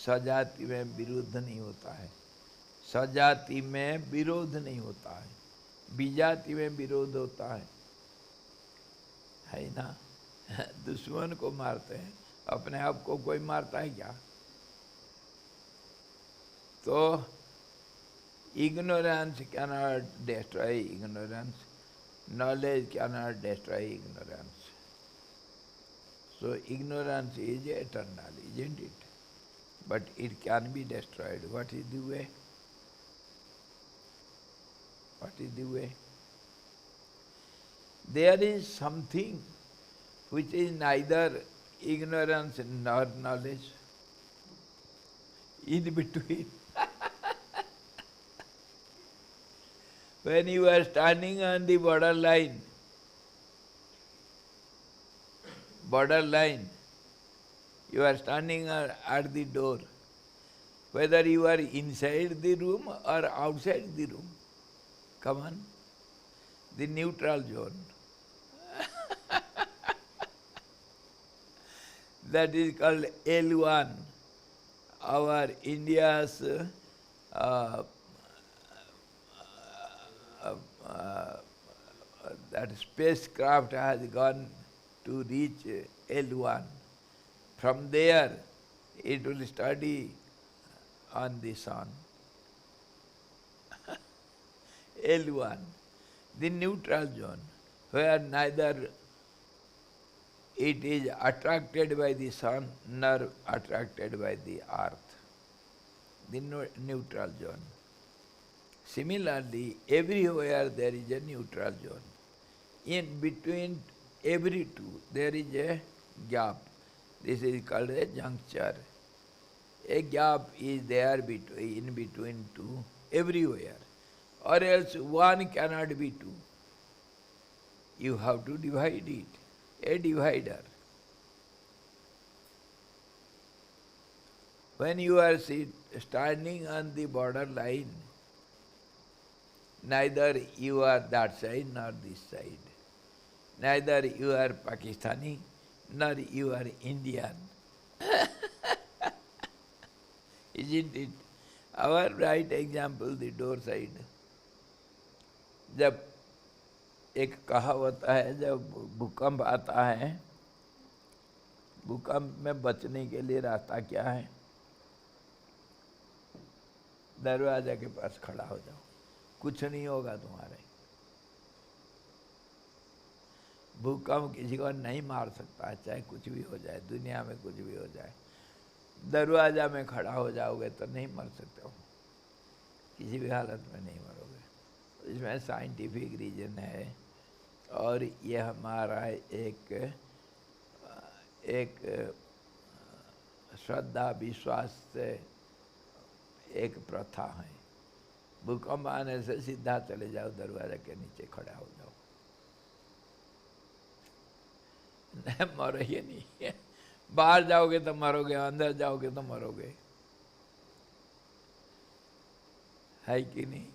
सजाति में विरोध नहीं होता है, सजाति में विरोध नहीं होता है, विजाति में विरोध होता है ना? दुश्मन को मारते हैं, अपने आप को कोई मारता है क्या? तो ignorance cannot destroy ignorance, knowledge cannot destroy ignorance. So ignorance is eternal, isn't it? But it can be destroyed. What is the way? What is the way? There is something which is neither ignorance nor knowledge, in between. When you are standing on the borderline, you are standing at the door, whether you are inside the room or outside the room. Come on, the neutral zone. That is called L1. Our India's that spacecraft has gone to reach L1. From there, it will study on the sun. L1, the neutral zone, where neither it is attracted by the sun nor attracted by the earth, the neutral zone. Similarly, everywhere there is a neutral zone. In between every two, there is a gap. This is called a juncture. A gap is there in between two, everywhere. Or else one cannot be two. You have to divide it, a divider. When you are standing on the border line, neither you are that side nor this side. Neither you are Pakistani nor you are Indian. Isn't it? Our right example, the door side. जब एक कहावत है, जब भूकंप आता है, भूकंप में बचने के लिए रास्ता क्या है? दरवाजा के पास खड़ा हो जाओ, कुछ नहीं होगा तुम्हारे। भूकंप किसी को नहीं मार सकता है, चाहे कुछ भी हो जाए, दुनिया में कुछ भी हो जाए। दरवाजा में खड़ा हो जाओगे तो नहीं मर सकते हो। किसी भी हालत में नहीं मरोगे। इसमें साइंटिफिक रीजन है, और ये हमारा एक श्रद्धा विश्वास से एक प्रथा है। भूकंप आने से सीधा चले जाओ, दरवाजे के नीचे खड़ा हो जाओ, नहीं मरोगे नहीं है। बाहर जाओगे तो मरोगे, अंदर जाओगे तो मरोगे, है कि नहीं?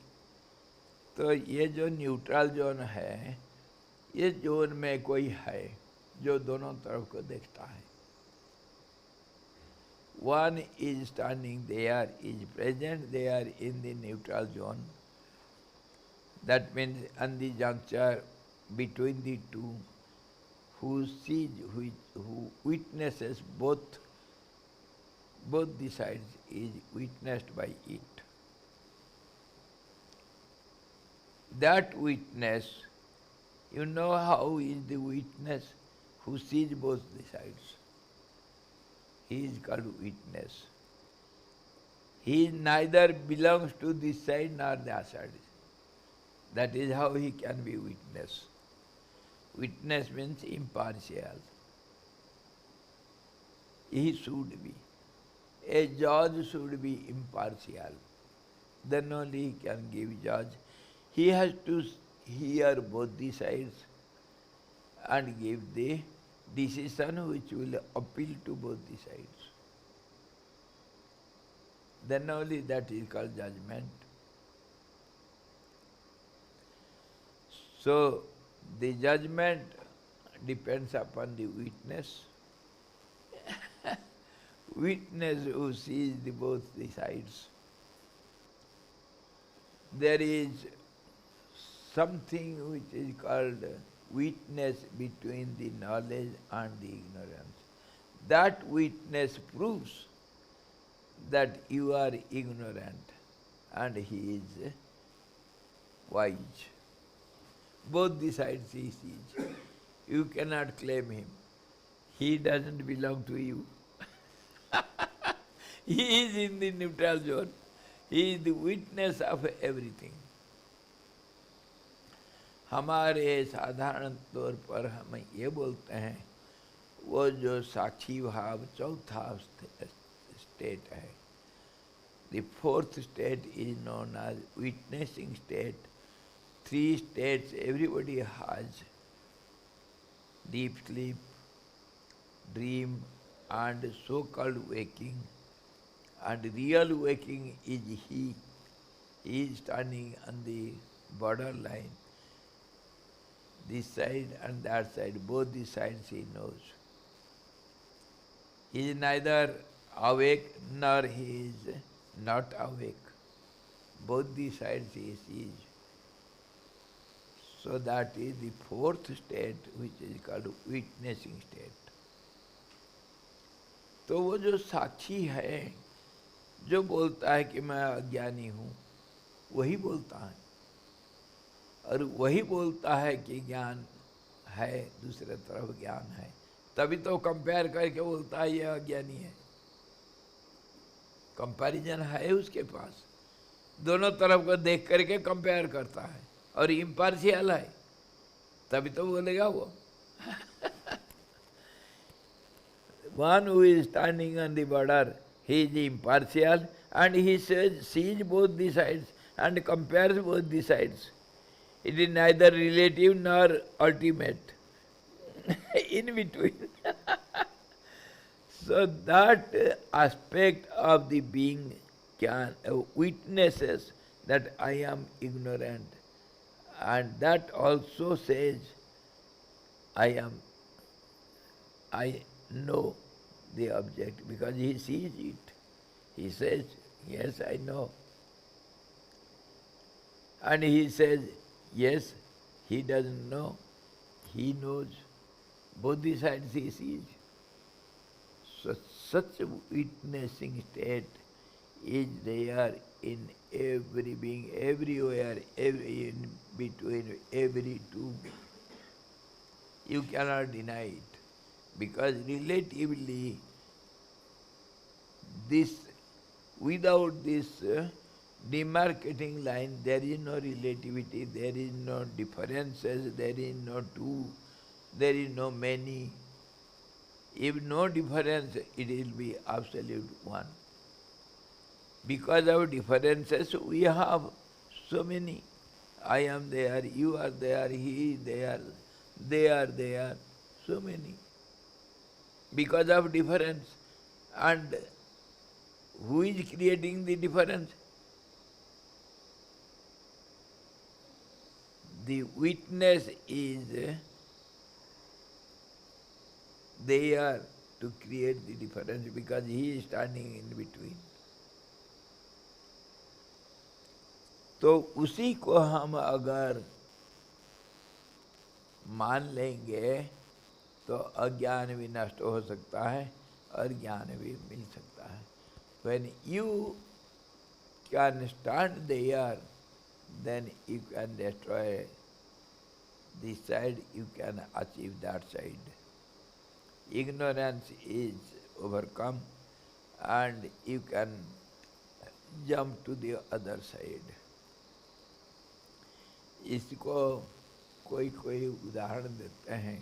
तो ये जो न्यूट्रल जोन है, ये जोन में कोई है जो दोनों तरफ को देखता है। One is standing there, is present there in the neutral zone. That means on the juncture between the two, who sees, who witnesses both the sides, is witnessed by it. That witness, you know how is the witness who sees both the sides. He is called witness. He neither belongs to this side nor that side. That is how he can be witness. Witness means impartial. He should be. A judge should be impartial. Then only he can give judge. He has to hear both the sides and give the decision which will appeal to both the sides. Then only that is called judgment. So, the judgment depends upon the witness. Witness who sees both the sides. There is something which is called witness between the knowledge and the ignorance. That witness proves that you are ignorant and he is wise. Both the sides he sees. You cannot claim him. He doesn't belong to you. He is in the neutral zone. He is the witness of everything. हमारे साधारण तौर पर हम ये बोलते हैं, वो जो साक्षी भाव चौथा स्टेट है, the fourth state is known as witnessing state. 3 states everybody has: deep sleep, dream, and so-called waking. And real waking is he is standing on the borderline, this side and that side, both the sides he knows. He is neither awake nor he is not awake. Both the sides he sees. So that is the 4th state, which is called witnessing state. तो वो जो साक्षी है, जो बोलता है कि मैं अज्ञानी हूँ, वही बोलता है, और वही बोलता है कि ज्ञान है, दूसरे तरफ ज्ञान है, तभी तो कंपेयर करके बोलता है ये अज्ञानी है। कंपैरिजन है उसके पास, दोनों तरफ को देख करके कंपेयर करता है, और इम्पार्शियल है, तभी तो बोलेगा वो। One who is standing on the border, he is impartial and he sees both the sides and compares both the sides. It is neither relative nor ultimate. In between. So that aspect of the being can witnesses that I am ignorant, and that also says I know the object, because he sees it. He says, yes, I know. And he says, yes, he doesn't know. He knows. Both the sides he sees. So such a witnessing state is there in every being, everywhere, in between every two. You cannot deny it. Because relatively, without this demarcating line, there is no relativity, there is no differences, there is no two, there is no many. If no difference, it will be absolute one. Because of differences, we have so many. I am there, you are there, he is there, they are there, so many. Because of difference. And who is creating the difference? The witness is there to create the difference because he is standing in between. तो उसी को हम अगर मान लेंगे तो अज्ञान भी नष्ट हो सकता है और ज्ञान भी मिल सकता है. When you can stand there, then you can destroy this side, you can achieve that side. Ignorance is overcome and you can jump to the other side. इसको कोई कोई उदाहरण देते हैं.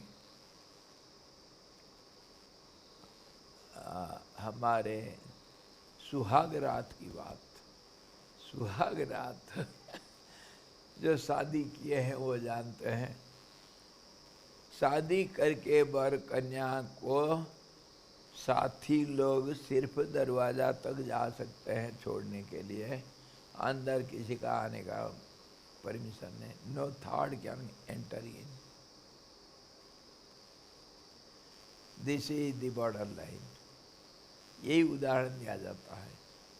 हमारे सुहाग रात की बात. सुहाग रात जो शादी किए हैं वो जानते हैं. शादी करके वर कन्या को साथी लोग सिर्फ दरवाज़ा तक जा सकते हैं छोड़ने के लिए. अंदर किसी का आने का परमिशन है. No third can enter in. This is the border line. यही उदाहरण दिया जाता है.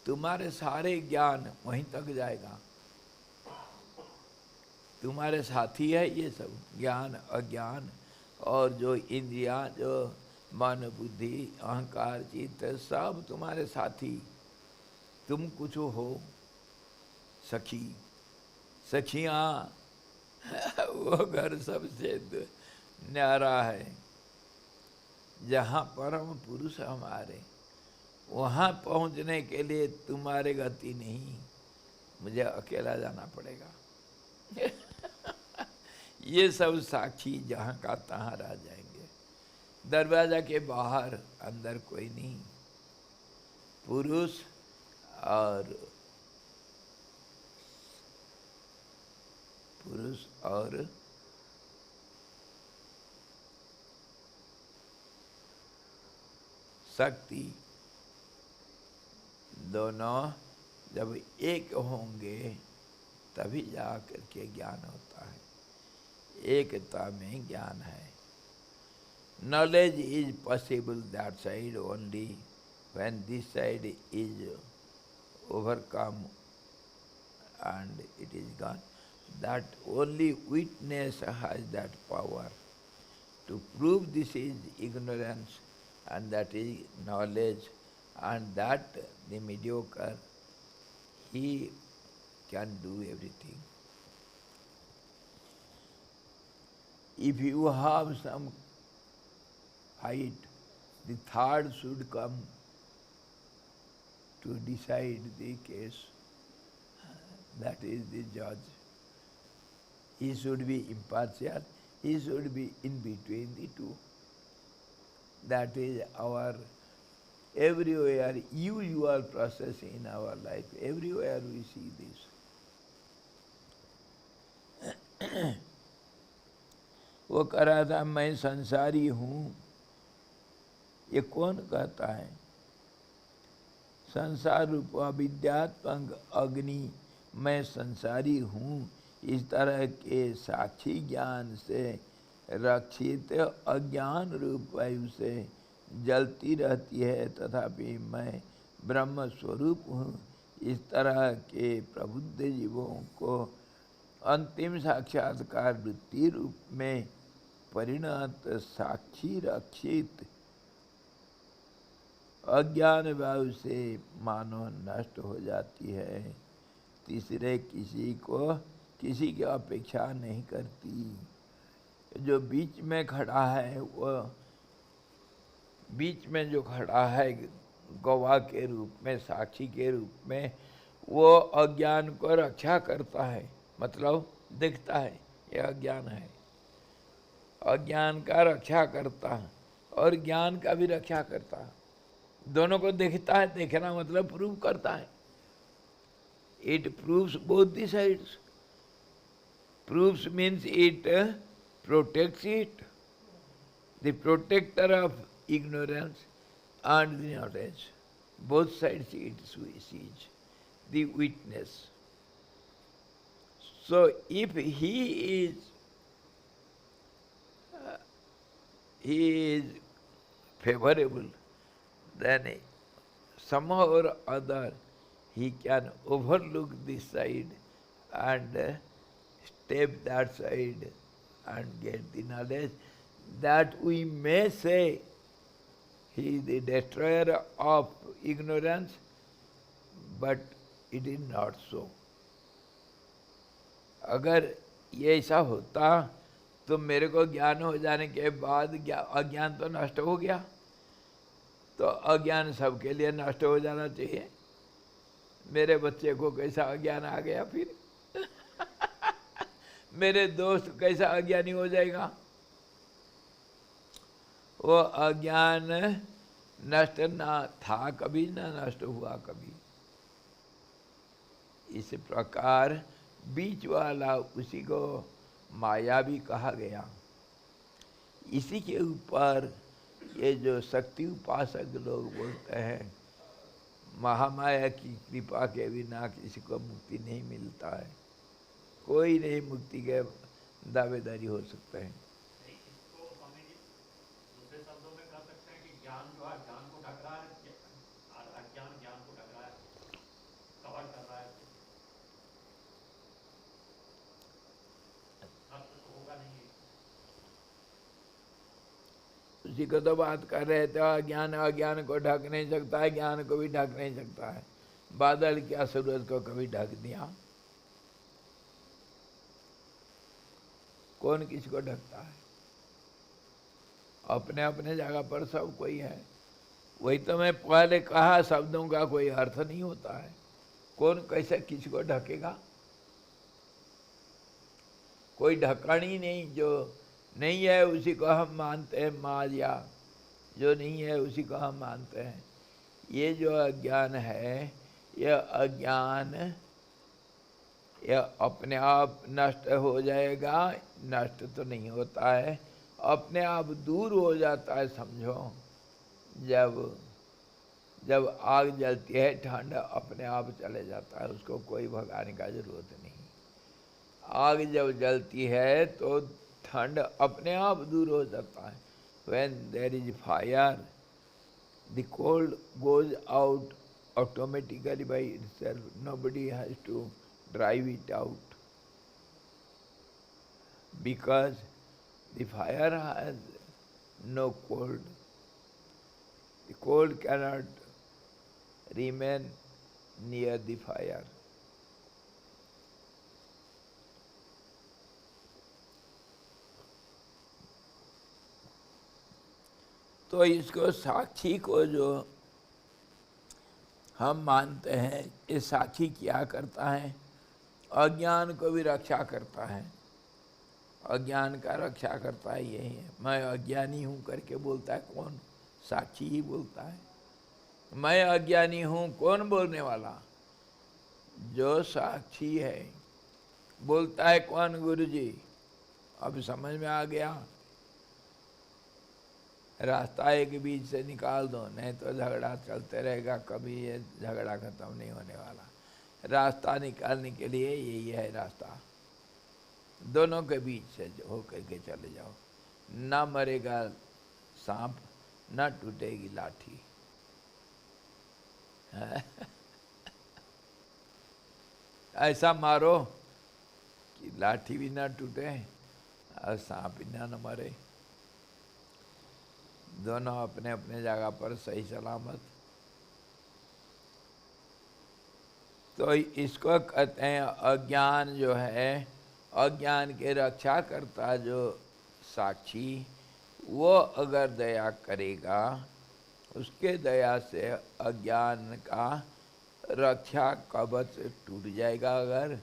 तुम्हारे सारे ज्ञान वहीं तक जाएगा. तुम्हारे साथी है ये सब ज्ञान अज्ञान और जो इंद्रियां, जो मन बुद्धि अहंकार चित्त, सब तुम्हारे साथी. तुम कुछ हो सखी. सखियाँ वो घर सबसे न्यारा है. जहाँ परम पुरुष हमारे, वहाँ पहुँचने के लिए तुम्हारे गति नहीं, मुझे अकेला जाना पड़ेगा. ये सब साक्षी जहाँ का तहाँ रह जाएंगे. दरवाजा के बाहर, अंदर कोई नहीं. पुरुष और शक्ति दोनों जब एक होंगे तभी जा करके ज्ञान होता है. एकता में ज्ञान है. Knowledge is possible that side only when this side is overcome and it is gone. That only witness has that power to prove this is ignorance and that is knowledge, and that the mediocre, he can do everything. If you have some fight, the third should come to decide the case. That is the judge. He should be impartial. He should be in between the two. That is our everywhere usual process in our life. Everywhere we see this. वो कह रहा था मैं संसारी हूँ. ये कौन कहता है? संसार रूप अविद्यात्मक अग्नि, मैं संसारी हूँ, इस तरह के साक्षी ज्ञान से रक्षित अज्ञान रूप वायु से जलती रहती है, तथापि मैं ब्रह्म स्वरूप हूँ. इस तरह के प्रबुद्ध जीवों को अंतिम साक्षात्कार वृत्ति रूप में परिणत साक्षी रक्षित अज्ञान वायु से मानो नष्ट हो जाती है. तीसरे किसी की अपेक्षा नहीं करती. जो बीच में खड़ा है, वो बीच में जो खड़ा है गवाह के रूप में, साक्षी के रूप में, वो अज्ञान को रक्षा करता है, मतलब दिखता है ये अज्ञान है, अज्ञान का रक्षा करता है और ज्ञान का भी रक्षा करता है। दोनों को देखता है, देखना मतलब प्रूव करता है। It proves both the sides. Proves means it protects it, the protector of ignorance and the knowledge. Both sides it sees, the witness. So if he is favorable, then somehow or other he can overlook this side and step that side and get the knowledge that we may say he is the destroyer of ignorance, but it is not so. अगर ये ऐसा होता तो मेरे को ज्ञान हो जाने के बाद अज्ञान तो नष्ट हो गया, तो अज्ञान सबके लिए नष्ट हो जाना चाहिए। मेरे बच्चे को कैसा अज्ञान आ गया फिर मेरे दोस्त कैसा अज्ञानी हो जाएगा? वो अज्ञान नष्ट ना था कभी, ना नष्ट हुआ कभी। इस प्रकार बीच वाला उसी को माया भी कहा गया। इसी के ऊपर ये जो शक्ति उपासक लोग बोलते हैं महामाया की कृपा के बिना किसी को मुक्ति नहीं मिलता है, कोई नहीं मुक्ति के दावेदारी हो सकते हैं। इसको स्वामी जी दूसरे शब्दों में कह सकते हैं कि ज्ञान जो है ज्ञान को ढक रहा है और अज्ञान ज्ञान को ढक रहा है, कवर कर रहा है। नष्ट तो होगा नहीं। उसी को तो बात कर रहे थे, अज्ञान अज्ञान को ढक नहीं सकता है, ज्ञान को भी ढक नहीं सकता है। बादल क्या सूरज को कभी ढक दिया? कौन किसको ढकता है? अपने अपने जगह पर सब कोई है। वही तो मैं पहले कहा, शब्दों का कोई अर्थ नहीं होता है। कौन कैसे किसको ढकेगा? कोई ढक्कन ही नहीं। जो नहीं है उसी को हम मानते हैं माया, जो नहीं है उसी को हम मानते हैं। ये जो अज्ञान है, यह अज्ञान यह अपने आप नष्ट हो जाएगा? नष्ट तो नहीं होता है, अपने आप दूर हो जाता है। समझो, जब आग जलती है, ठंड अपने आप चले जाता है, उसको कोई भगाने का जरूरत नहीं। आग जब जलती है तो ठंड अपने आप दूर हो जाता है। When there is fire, the cold goes out automatically by itself. Nobody has to drive it out, because the fire has no cold. The cold cannot remain near the fire. तो इसको साक्षी को जो हम मानते हैं, ये साक्षी क्या करता है? अज्ञान को भी रक्षा करता है। अज्ञान का रक्षा करता है यही है। मैं अज्ञानी हूँ करके बोलता है कौन? साक्षी ही बोलता है। मैं अज्ञानी हूँ कौन बोलने वाला? जो साक्षी है। बोलता है कौन? गुरुजी। अब समझ में आ गया? रास्ता एक बीच से निकाल दो, नहीं तो झगड़ा चलते रहेगा, कभी ये झगड़ा खत्म नहीं होने वाला। रास्ता निकालने के लिए यही है रास्ता। दोनों के बीच से हो करके चले जाओ। ना मरेगा सांप, ना टूटेगी लाठी। ऐसा मारो कि लाठी भी ना टूटे और सांप भी ना मरे। दोनों अपने अपने जगह पर सही सलामत। तो इसको कहते हैं अज्ञान जो है, अज्ञान के रक्षा करता जो साक्षी, वो अगर दया करेगा, उसके दया से अज्ञान का रक्षा कवच टूट जाएगा अगर,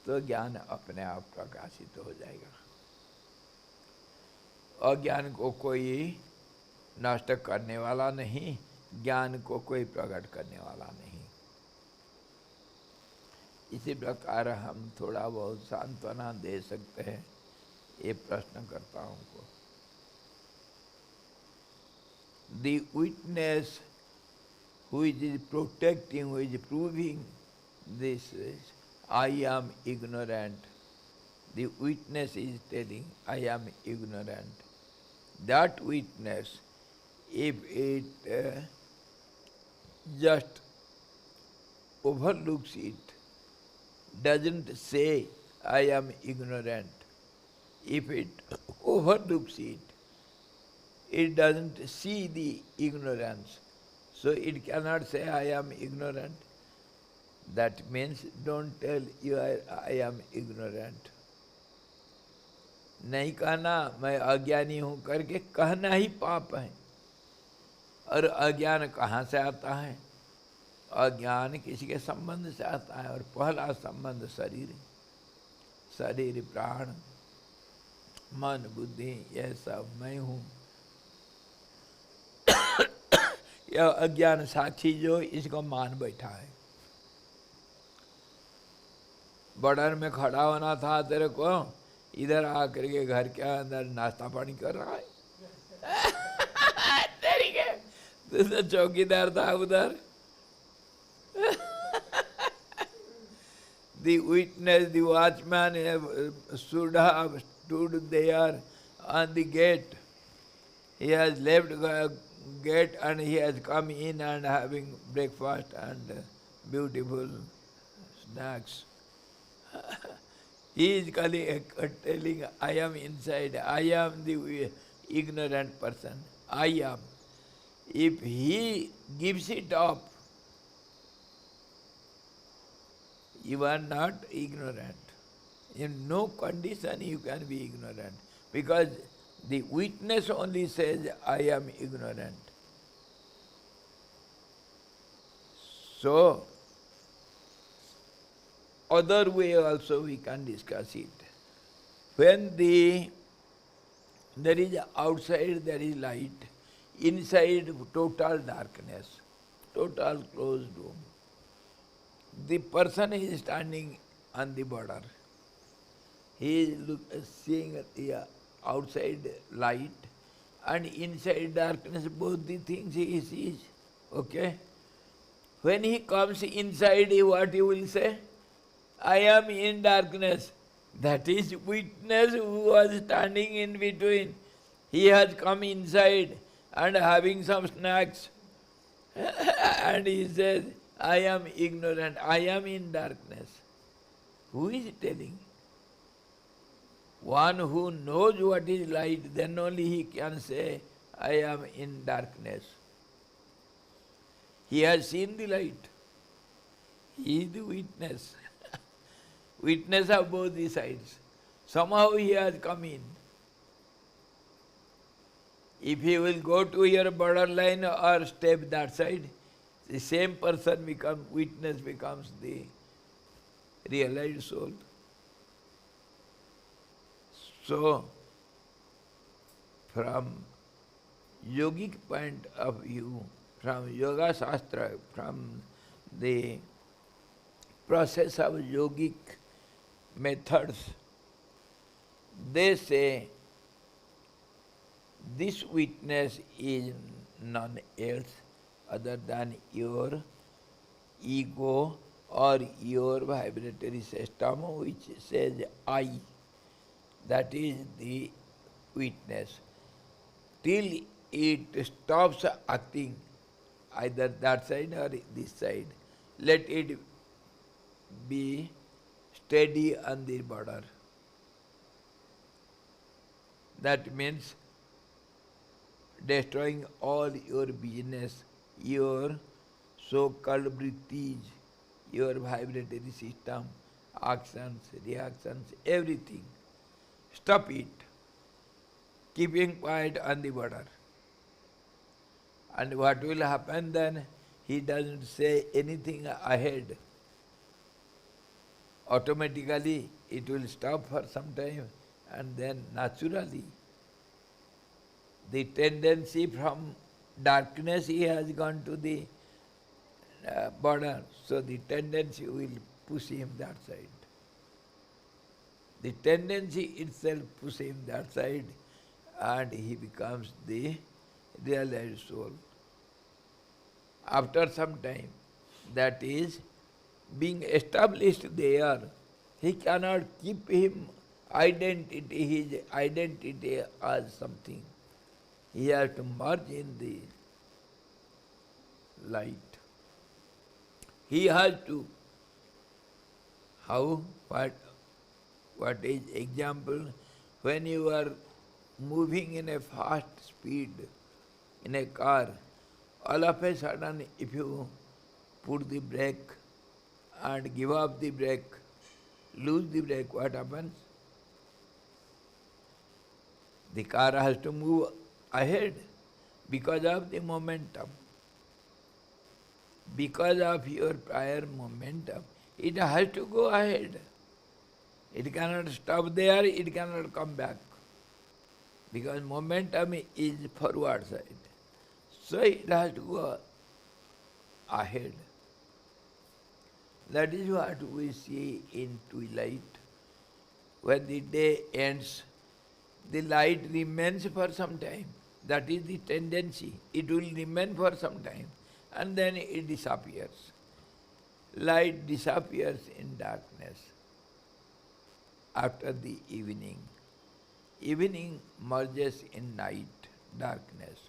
तो ज्ञान अपने आप प्रकाशित हो जाएगा। अज्ञान को कोई नष्ट करने वाला नहीं, ज्ञान को कोई प्रकट करने वाला नहीं। इसी प्रकार हम थोड़ा बहुत सांत्वना दे सकते हैं ये प्रश्नकर्ताओं को। The witness who is protecting, who is proving this is, I am ignorant. The witness is telling, I am ignorant. That witness, if it just overlooks it, doesn't say, I am ignorant. If it overlooks it, it doesn't see the ignorance. So it cannot say, I am ignorant. That means don't tell you I am ignorant. नहीं कहना मैं अज्ञानी हूँ करके कहना ही पाप है। और अज्ञान कहाँ से आता है? अज्ञान किसी के संबंध से आता है, और पहला संबंध शरीर, शरीर प्राण मन बुद्धि यह सब मैं हूँ। यह अज्ञान साक्षी जो इसको मान बैठा है। बॉर्डर में खड़ा होना था तेरे को, इधर आकर के घर के अंदर नाश्ता पानी कर रहा है। तेरी के तू तो चौकीदार था उधर। The witness, the watchman should have stood there on the gate. He has left the gate and he has come in and having breakfast and beautiful snacks. He is telling, I am inside, I am the ignorant person, I am. If he gives it up, you are not ignorant. In no condition you can be ignorant, because the witness only says, I am ignorant. So, other way also we can discuss it. When there is outside there is light, inside total darkness, total closed room. The person is standing on the border. He is seeing the outside light and inside darkness, both the things he sees. Okay? When he comes inside, what he will say? I am in darkness. That is witness who was standing in between. He has come inside and having some snacks. And he says, I am ignorant, I am in darkness. Who is telling? One who knows what is light, then only he can say, I am in darkness. He has seen the light. He is the witness. Witness of both the sides. Somehow he has come in. If he will go to your borderline or step that side, the same person witness becomes the realized soul. So, from yogic point of view, from Yoga Shastra, from the process of yogic methods, they say this witness is none else other than your ego or your vibratory system, which says I. That is the witness. Till it stops acting, either that side or this side, let it be steady on the border. That means destroying all your business, your so-called vrittis, your vibratory system, actions, reactions, everything. Stop it, keeping quiet on the border. And what will happen then? he doesn't say anything ahead. Automatically it will stop for some time, and then naturally the tendency from darkness he has gone to the border, so the tendency will push him that side. The tendency itself pushes him that side, and he becomes the realized soul. After some time, that is being established there, he cannot keep his identity as something. He has to merge in the light. He has to, how, what is example, when you are moving in a fast speed in a car, all of a sudden if you put the brake and give up the brake, lose the brake, what happens? The car has to move ahead because of the momentum. Because of your prior momentum, it has to go ahead. It cannot stop there, it cannot come back. Because momentum is forward side. So it has to go ahead. That is what we see in twilight. When the day ends, the light remains for some time. That is the tendency. It will remain for some time, and then it disappears. Light disappears in darkness after the evening. Evening merges in night, darkness.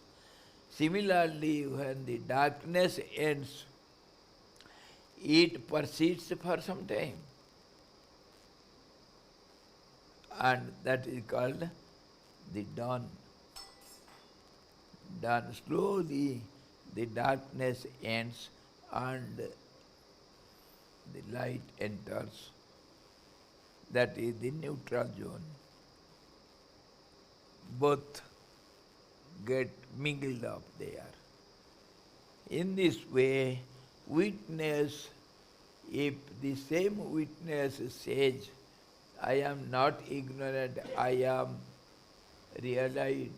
Similarly, when the darkness ends, it persists for some time. And that is called the dawn. Dawn. Slowly the darkness ends and the light enters. That is the neutral zone. Both get mingled up there. In this way, witness, if the same witness says, I am not ignorant, I am realized,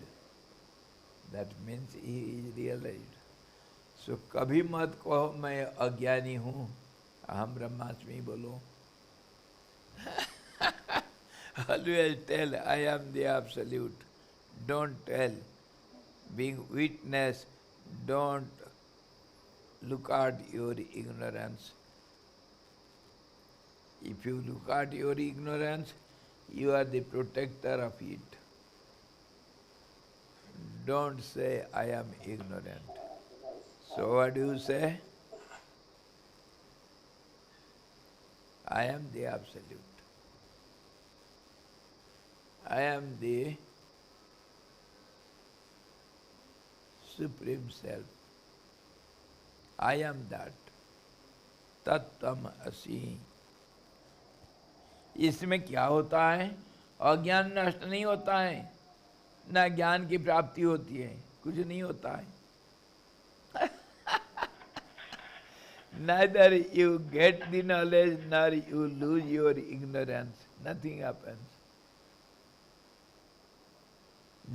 that means he is realized. So कभी मत कहो मैं अज्ञानी हूँ, अहम ब्रह्मास्मि बोलो. Always tell, I am the absolute. Don't tell. Being witness, don't look at your ignorance. If you look at your ignorance, you are the protector of it. Don't say, I am ignorant. So what do you say? I am the absolute. I am the Supreme Self. I am that. Tattam Asi. इसमें क्या होता है? अज्ञान नष्ट नहीं होता है, न ज्ञान की प्राप्ति होती है, कुछ नहीं होता है. Neither you get the knowledge nor you lose your ignorance. Nothing happens.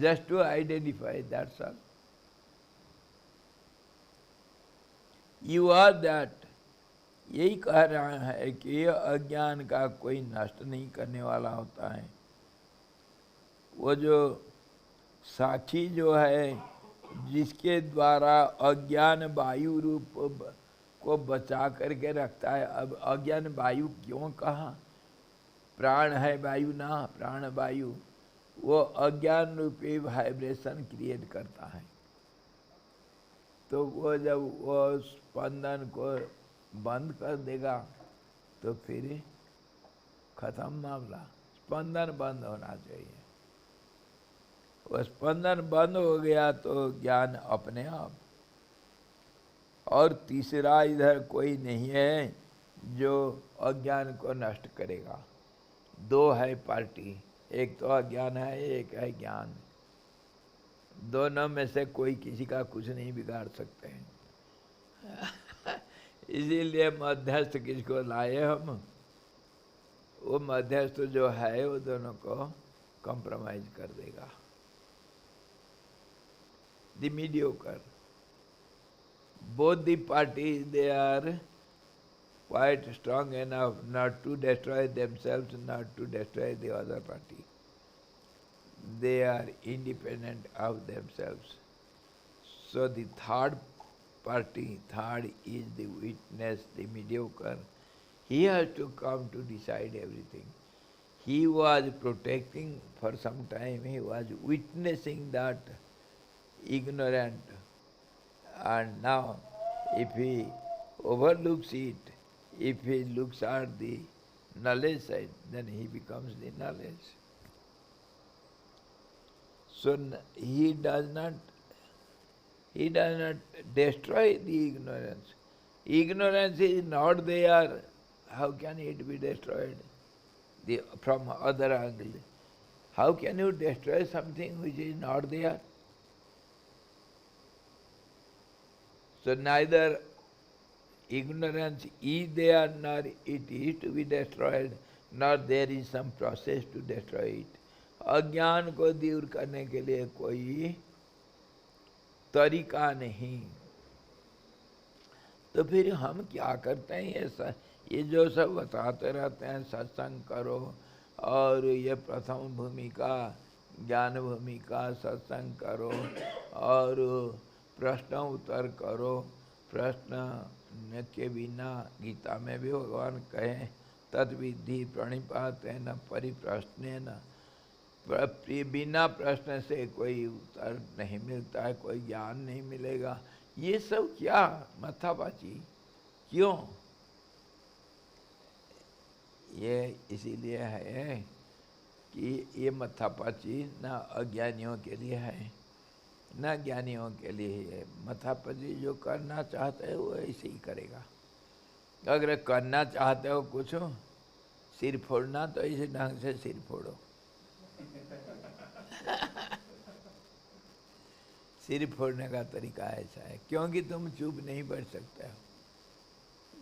Just to identify, that's all. You are that. यही कह रहा है कि ये अज्ञान का कोई नष्ट नहीं करने वाला होता है. वो जो साक्षी जो है, जिसके द्वारा अज्ञान वायु रूप को बचा करके रखता है. अब अज्ञान वायु क्यों कहा? प्राण है वायु ना, प्राण वायु. वो अज्ञान रूपी वाइब्रेशन क्रिएट करता है. तो वो जब वो स्पंदन को बंद कर देगा तो फिर खत्म मामला. स्पंदन बंद होना चाहिए. वो स्पंदन बंद हो गया तो ज्ञान अपने आप. और तीसरा इधर कोई नहीं है जो अज्ञान को नष्ट करेगा. दो है पार्टी, एक तो अज्ञान है, एक है ज्ञान. दोनों में से कोई किसी का कुछ नहीं बिगाड़ सकते हैं. इसीलिए मध्यस्थ किसको लाए हम? वो मध्यस्थ जो है वो दोनों को कॉम्प्रोमाइज कर देगा। The mediocre, both the parties, they are quite strong enough not to destroy themselves, not to destroy the other party. They are independent of themselves. So the third party, third is the witness, the mediocre. He has to come to decide everything. He was protecting for some time, he was witnessing that ignorant, and now if he overlooks it, if he looks at the knowledge side, then he becomes the knowledge. So he does not destroy the ignorance. Ignorance is not there. How can it be destroyed? From other angle. How can you destroy something which is not there? So neither ignorance is there, nor it is to be destroyed, nor there is some process to destroy it. अज्ञान को दूर करने के लिए कोई तरीका नहीं। तो फिर हम क्या करते हैं? ये जो सब बताते रहते हैं, सत्संग करो, और ये प्रथम भूमिका, ज्ञान भूमिका, सत्संग करो और प्रश्न उत्तर करो। प्रश्न के बिना, गीता में भी भगवान कहे तद्विधि प्रणिपातेन परिप्रश्नेन, बिना प्रश्न से कोई उत्तर नहीं मिलता है, कोई ज्ञान नहीं मिलेगा। ये सब क्या माथापाची? क्यों? ये इसीलिए है कि ये माथापाची ना अज्ञानियों के लिए है ना ज्ञानियों के लिए है। माथापाची जो करना चाहते है वो ऐसे ही करेगा। अगर करना चाहते हो कुछ, सिर फोड़ना, तो इसी ढंग से सिर फोड़ो। सिर फोड़ने का तरीका ऐसा है, क्योंकि तुम चुप नहीं बैठ सकते हो।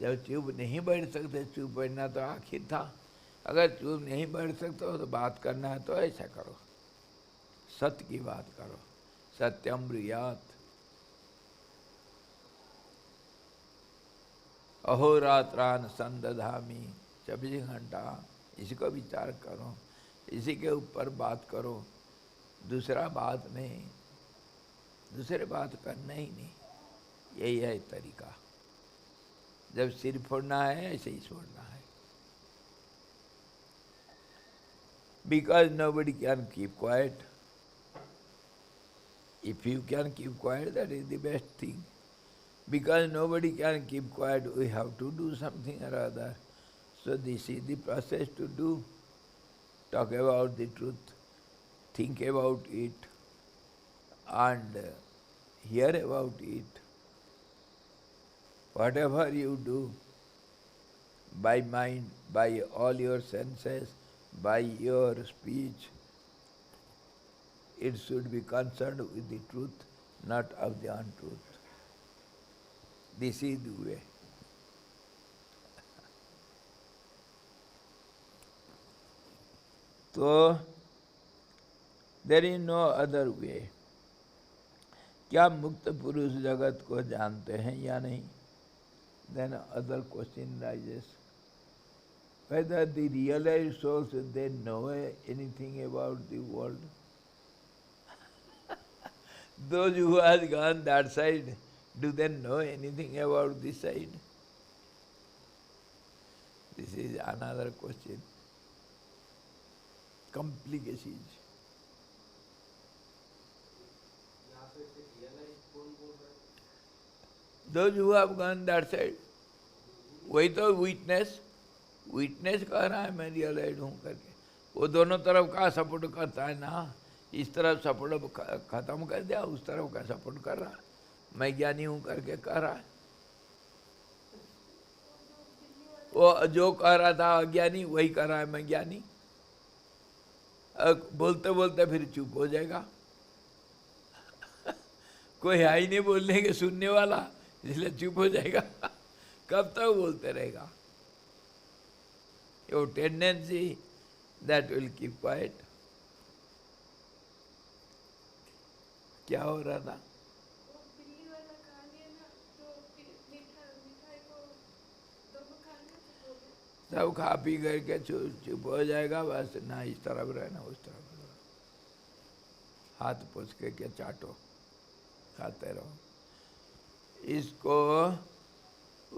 जब चुप नहीं बैठ सकते, चुप बैठना तो आखिर था। अगर चुप नहीं बैठ सकते हो तो बात करना है तो ऐसा करो, सत्य की बात करो। सत्यम ब्रूयात। अहोरात्रान संदधामी, 24 घंटा इसको विचार करो, इसी के ऊपर बात करो। दूसरा बात नहीं, दूसरे बात करना ही नहीं। यही है तरीका। जब सिर फोड़ना है ऐसे ही छोड़ना है। Because nobody can keep quiet. If you can keep quiet, that is the best thing. Because nobody can keep quiet, we have to do something or other. So this is the process to do. Talk about the truth, think about it, and hear about it. Whatever you do, by mind, by all your senses, by your speech, it should be concerned with the truth, not of the untruth. This is the way. So, there is no other way. क्या मुक्त पुरुष जगत को जानते हैं या नहीं? Then other question rises. Whether the realized souls, they know anything about the world? Those who have gone that side, do they know anything about this side? This is another question. Complications. Those who have gone that side, वही तो witness कह रहा है मैं realise हूँ करके। वो दोनों तरफ का सपोर्ट करता है ना। इस तरफ सपोर्ट खत्म कर दिया, उस तरफ का सपोर्ट कर रहा है। मैं ज्ञानी हूँ करके कह रहा है। वो जो कह रहा था अज्ञानी, वही कह रहा है मैं ज्ञानी। बोलते बोलते फिर चुप हो जाएगा। कोई है ही नहीं बोलने के, सुनने वाला, इसलिए चुप हो जाएगा। कब तक बोलते रहेगा? Your tendency that will keep quiet. क्या हो रहा था? वो बिल्ली वाला कहानी है ना, जो मिठाई को दोनों खा लिया तो हो गया। सब खा पी करके चुप हो जाएगा, बस ना इस तरफ रहना उस तरफ रहना, हाथ पोछ के क्या चाटो, खाते रहो। इसको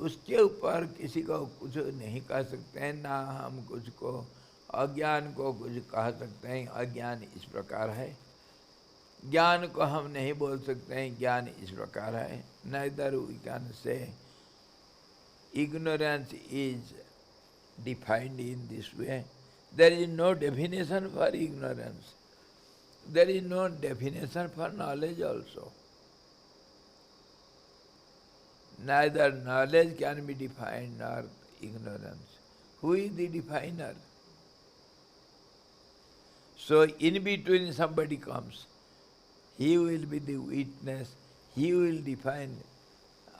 उसके ऊपर किसी को कुछ नहीं कह सकते हैं, ना हम कुछ को अज्ञान को कुछ कह सकते हैं। अज्ञान इस प्रकार है, ज्ञान को हम नहीं बोल सकते हैं ज्ञान इस प्रकार है। Neither we can say ignorance is defined in this way. There is no definition for ignorance. There is no definition for knowledge also. Neither knowledge can be defined nor ignorance. Who is the definer? So in between somebody comes. He will be the witness. He will define.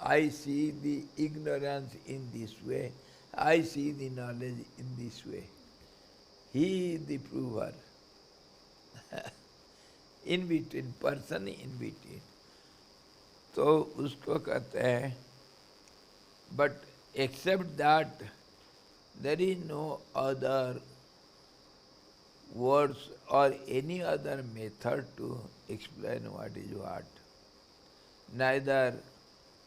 I see the ignorance in this way. I see the knowledge in this way. He is the prover. In between, person in between. तो उसको कहते हैं, but except that there is no other words or any other method to explain what is what. Neither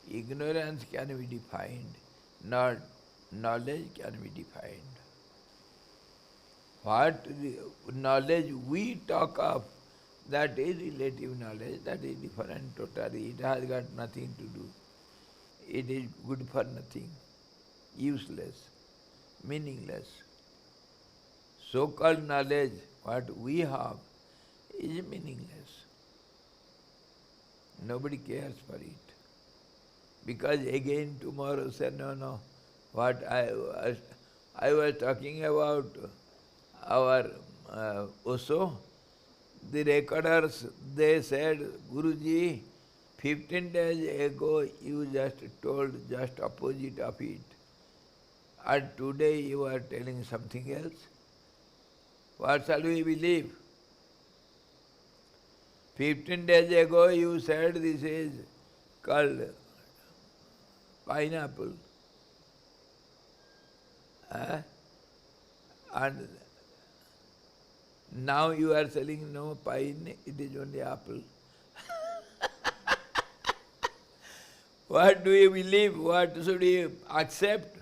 ignorance can be defined, nor knowledge can be defined. What knowledge we talk of, that is relative knowledge, that is different totally. It has got nothing to do. It is good for nothing, useless, meaningless. So-called knowledge, what we have, is meaningless. Nobody cares for it. Because again tomorrow say, no, what I was talking about our Osho, the recorders, they said, Guruji, 15 days ago you just told just opposite of it. And today you are telling something else. What shall we believe? 15 days ago you said this is called pineapple. And now you are selling no pine, it is only apple. What do you believe? What should we accept?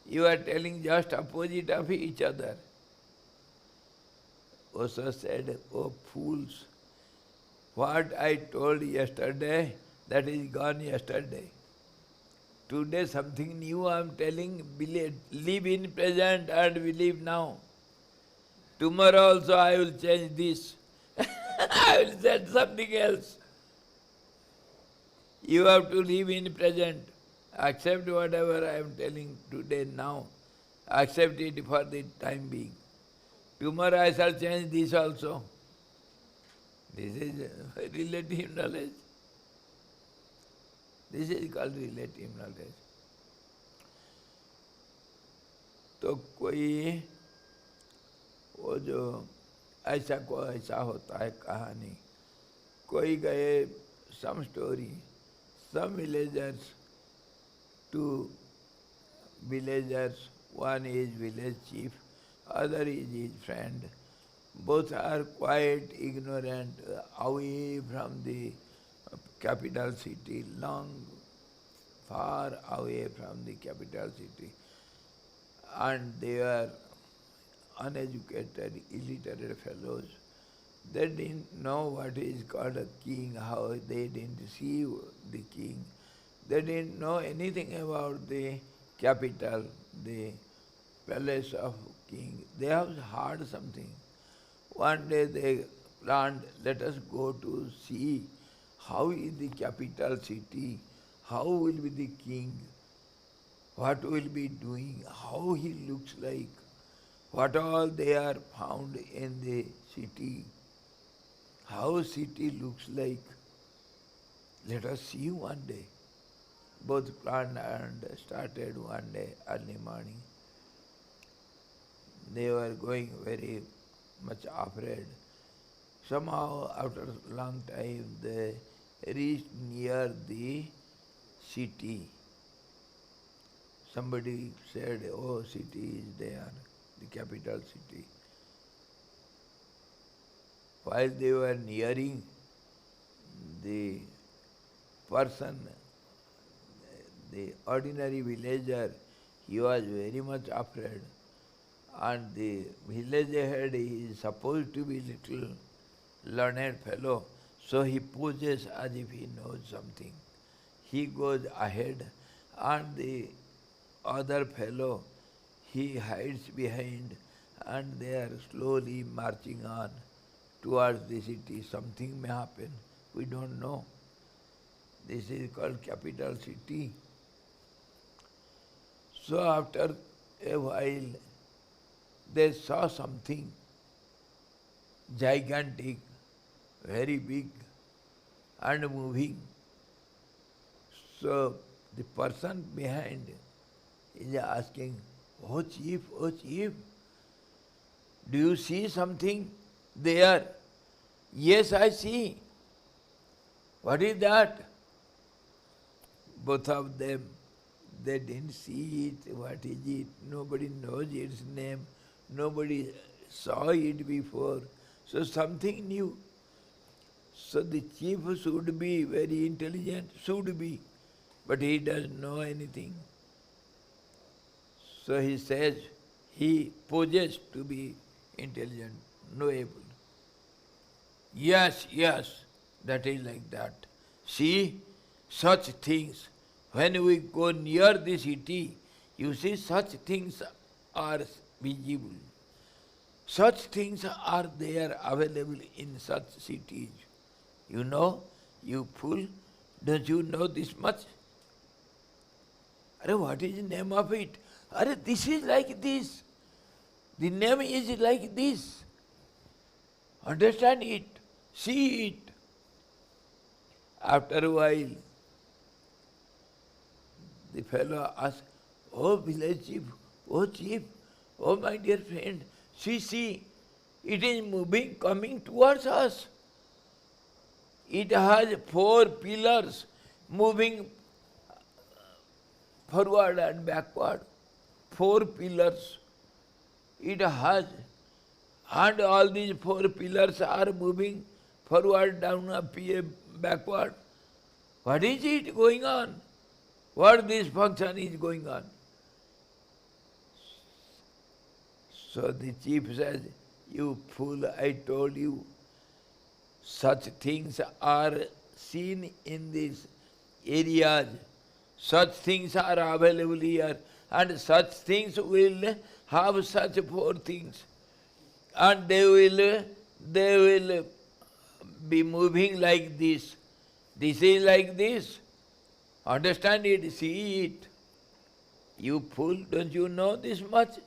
You are telling just opposite of each other. Osho said, oh fools, what I told yesterday, that is gone yesterday. Today something new I am telling, live in present and believe now. Tomorrow also I will change this. I will say something else. You have to live in present. Accept whatever I am telling today now. Accept it for the time being. Tomorrow I shall change this also. This is relative knowledge. This is called relative knowledge. तो कोई वो जो ऐसा को ऐसा होता है कहानी, कोई गए, some story, some villagers, two villagers, one is village chief, other is his friend. Both are quite ignorant, away from the capital city, far away from the capital city. And they are uneducated, illiterate fellows. They didn't know what is called a king, how they didn't see the king. They didn't know anything about the capital, the palace of king. They have heard something. One day they planned, let us go to see how is the capital city, how will be the king, what will be doing, how he looks like, what all they are found in the city, how city looks like. Let us see one day. both planned and started one day early morning. They were going very much afraid. Somehow, after a long time, they reached near the city. Somebody said, oh, city is there, the capital city. While they were nearing, the person, the ordinary villager, he was very much afraid. And the village head is supposed to be little learned fellow, so he poses as if he knows something. He goes ahead, and the other fellow, he hides behind, and they are slowly marching on towards the city. Something may happen, we don't know. This is called capital city. So after a while, they saw something gigantic, very big and moving. So the person behind is asking, oh chief, do you see something there? Yes, I see. What is that? Both of them, they didn't see it. What is it? Nobody knows its name. Nobody saw it before. So something new. So the chief should be very intelligent, should be, but he doesn't know anything. So he says, he poses to be intelligent, knowable. Yes, that is like that. See, such things, when we go near the city, you see such things are visible. Such things are there available in such cities. You know, you fool, don't you know this much? Arre, what is the name of it? Arre, this is like this. The name is like this. Understand it, see it. After a while, the fellow asked, oh village chief, oh my dear friend, see, it is moving, coming towards us. It has 4 pillars moving forward and backward. 4 pillars it has, and all these 4 pillars are moving forward, down, up, backward. What is it going on? What this function is going on? So the chief says, you fool, I told you, such things are seen in these areas. Such things are available here, and such things will have such 4 things. And they will be moving like this. This is like this. Understand it, see it. You fool, don't you know this much?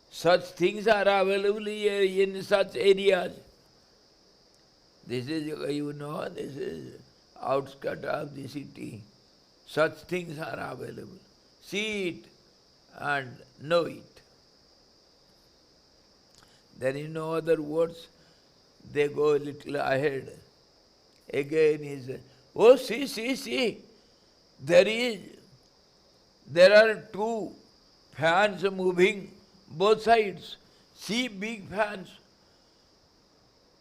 Such things are available here in such areas. This is, you know, this is outskirts of the city. Such things are available. See it and know it. There is no other words. They go a little ahead. Again he says, oh, see. There are 2 fans moving both sides. See, big fans.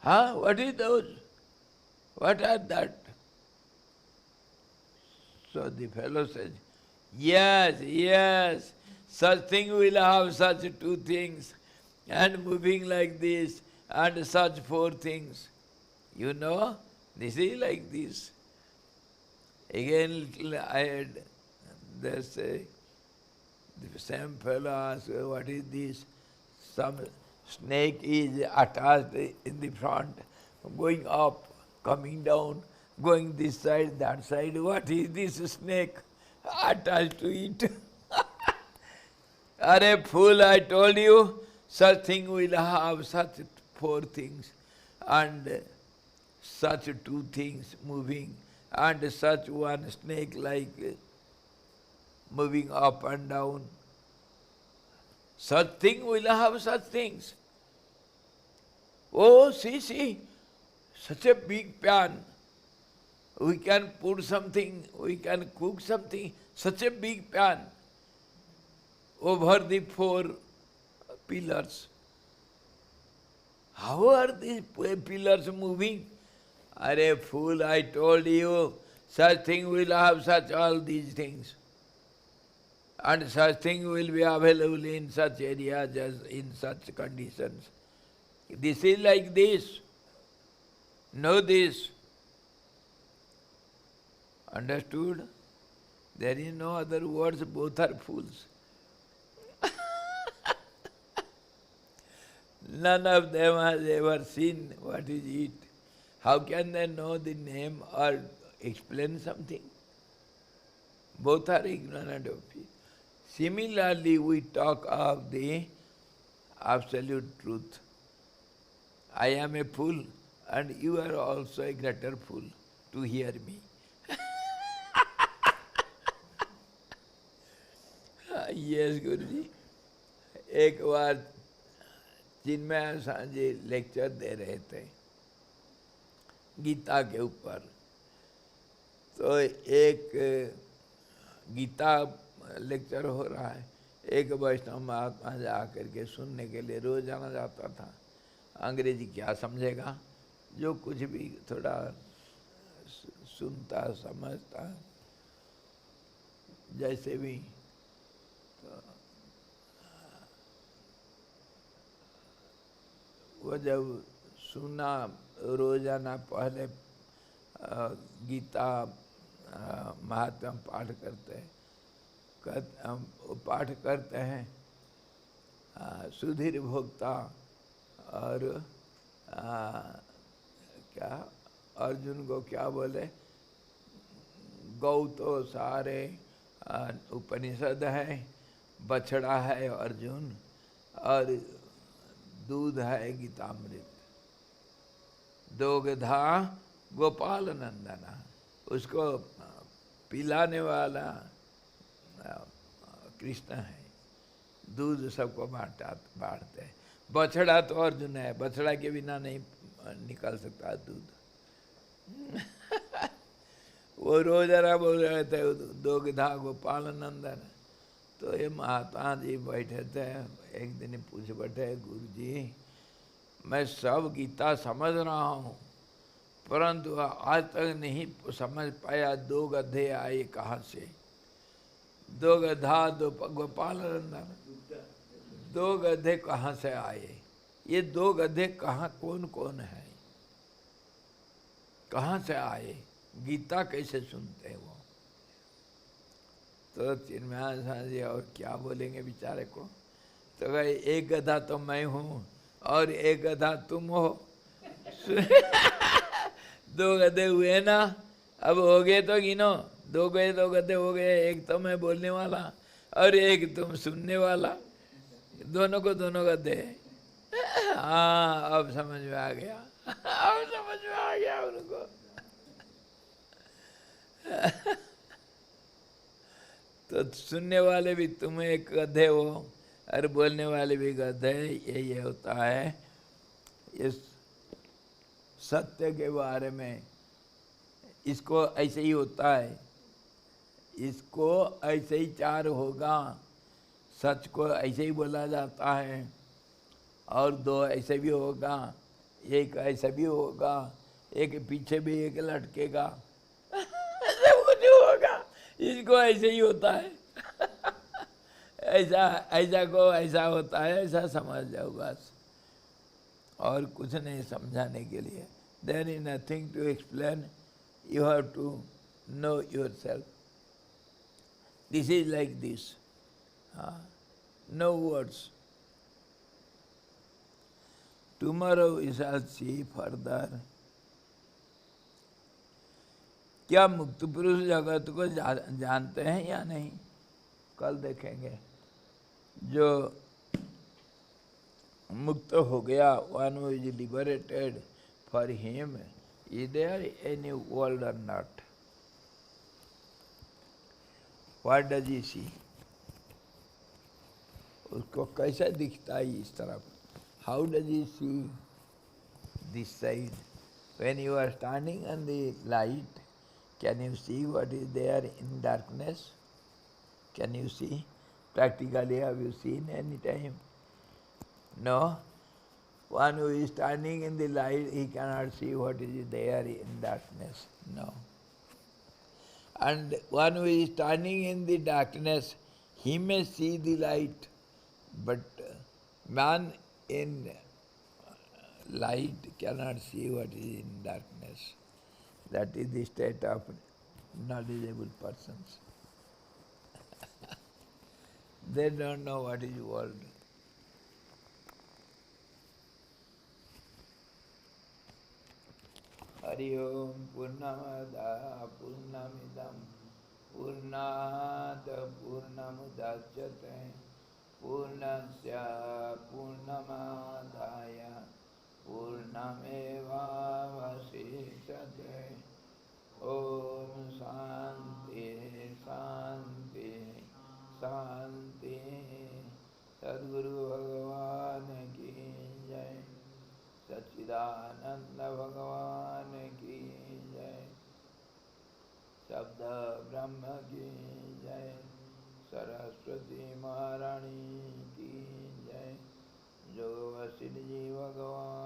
Huh? What is those? What are that? So the fellow says, yes, such thing will have such 2 things, and moving like this, and such 4 things. You know, this is like this. Again, little ahead, they say, the same fellow asks, what is this? Some snake is attached in the front, going up, coming down, going this side, that side. What is this snake attached to it? Arre fool, I told you, such thing will have such 4 things, and such 2 things moving, and such one snake like moving up and down. Such thing will have such things. Oh, see, such a big pan. We can put something, we can cook something, such a big pan over the 4 pillars. How are these pillars moving? Arey fool, I told you, such thing will have such all these things. And such thing will be available in such areas as in such conditions. This is like this. Know this. Understood? There is no other words, both are fools. None of them has ever seen what is it. How can they know the name or explain something? Both are ignorant of it. Similarly, we talk of the absolute truth. I am a fool and you are also a greater fool to hear me. Yes, Guruji. एक बार चिन्मय सांझे lecture दे रहे थे गीता के ऊपर, तो एक Gita lecture हो रहा है, एक वैष्णव महात्मा जा करके सुनने के लिए रोज आना जाता था। अंग्रेजी क्या समझेगा, जो कुछ भी थोड़ा सुनता समझता जैसे भी, तो वो जब सुना रोजाना पहले गीता महात्मा पाठ करते हैं, पाठ करते हैं सुधीर भोक्ता और क्या अर्जुन को क्या बोले, गौ तो सारे उपनिषद है, बछड़ा है अर्जुन और दूध है गीतामृत, दोगधा गोपाल नंदना, उसको पिलाने वाला कृष्ण है, दूध सबको बांटते हैं। बछड़ा तो अर्जुन है, बछड़ा के बिना नहीं निकल सकता दूध। वो रोजाना बोल रहे थे दोगधा गोपाल नंदन। तो ये महात्मा जी बैठे थे, एक दिन पूछ बैठे, गुरु जी मैं सब गीता समझ रहा हूँ परंतु आज तक नहीं समझ पाया दो गधे आए कहाँ से, दो गधा दो गोपाल नंदन, दो गधे कहाँ से आए, ये दो गधे कहाँ कौन कौन है, कहाँ से आए, गीता कैसे सुनते हैं वो। तो चिन्मय जी और क्या बोलेंगे बेचारे को, तो भाई एक गधा तो मैं हूँ और एक गधा तुम हो। दो गधे हुए ना, अब हो गए तो गिनो, दो गधे हो गए, एक तो मैं बोलने वाला और एक तुम सुनने वाला, दोनों को दोनों गधे। हाँ अब समझ में आ गया, अब समझ में आ गया उनको। तो सुनने वाले भी तुम एक गधे हो और बोलने वाले भी गधे, ये होता है। इस सत्य के बारे में इसको ऐसे ही होता है, इसको ऐसे ही चार होगा, सच को ऐसे ही बोला जाता है और दो ऐसे भी होगा, एक ऐसे भी होगा, एक पीछे भी एक लटकेगा, कुछ होगा, इसको ऐसे ही होता है। ऐसा को ऐसा होता है, ऐसा समझ जाओ बस, और कुछ नहीं समझाने के लिए। There is nothing to explain, you have to know yourself. This is like this, no words. Tomorrow we shall see further. क्या मुक्त पुरुष जगत को जानते हैं या नहीं, कल देखेंगे। जो मुक्त हो गया, one who is liberated, for him is there any world or not? What does he see? उसको कैसा दिखता है इस तरफ? How does he see this side? When you are standing on the light, can you see what is there in darkness? Can you see? Practically, have you seen any time? No. One who is standing in the light, he cannot see what is there in darkness. No. And one who is standing in the darkness, he may see the light, but man in light cannot see what is in darkness. That is the state of knowledgeable persons. They don't know what is world. Hari Om Purnamada Purnamidam Purnada Purnamudachyate Purnasya Purnamadaya Purnameva Vasishate Om Shanti Shanti Shanti Sadguru Bhagavan Ki Jai Satchidananda Bhagavan Ki Jai Sabda Brahma Ki Jai Saraswati Maharani Ki Jai Jo Vasidji Bhagavan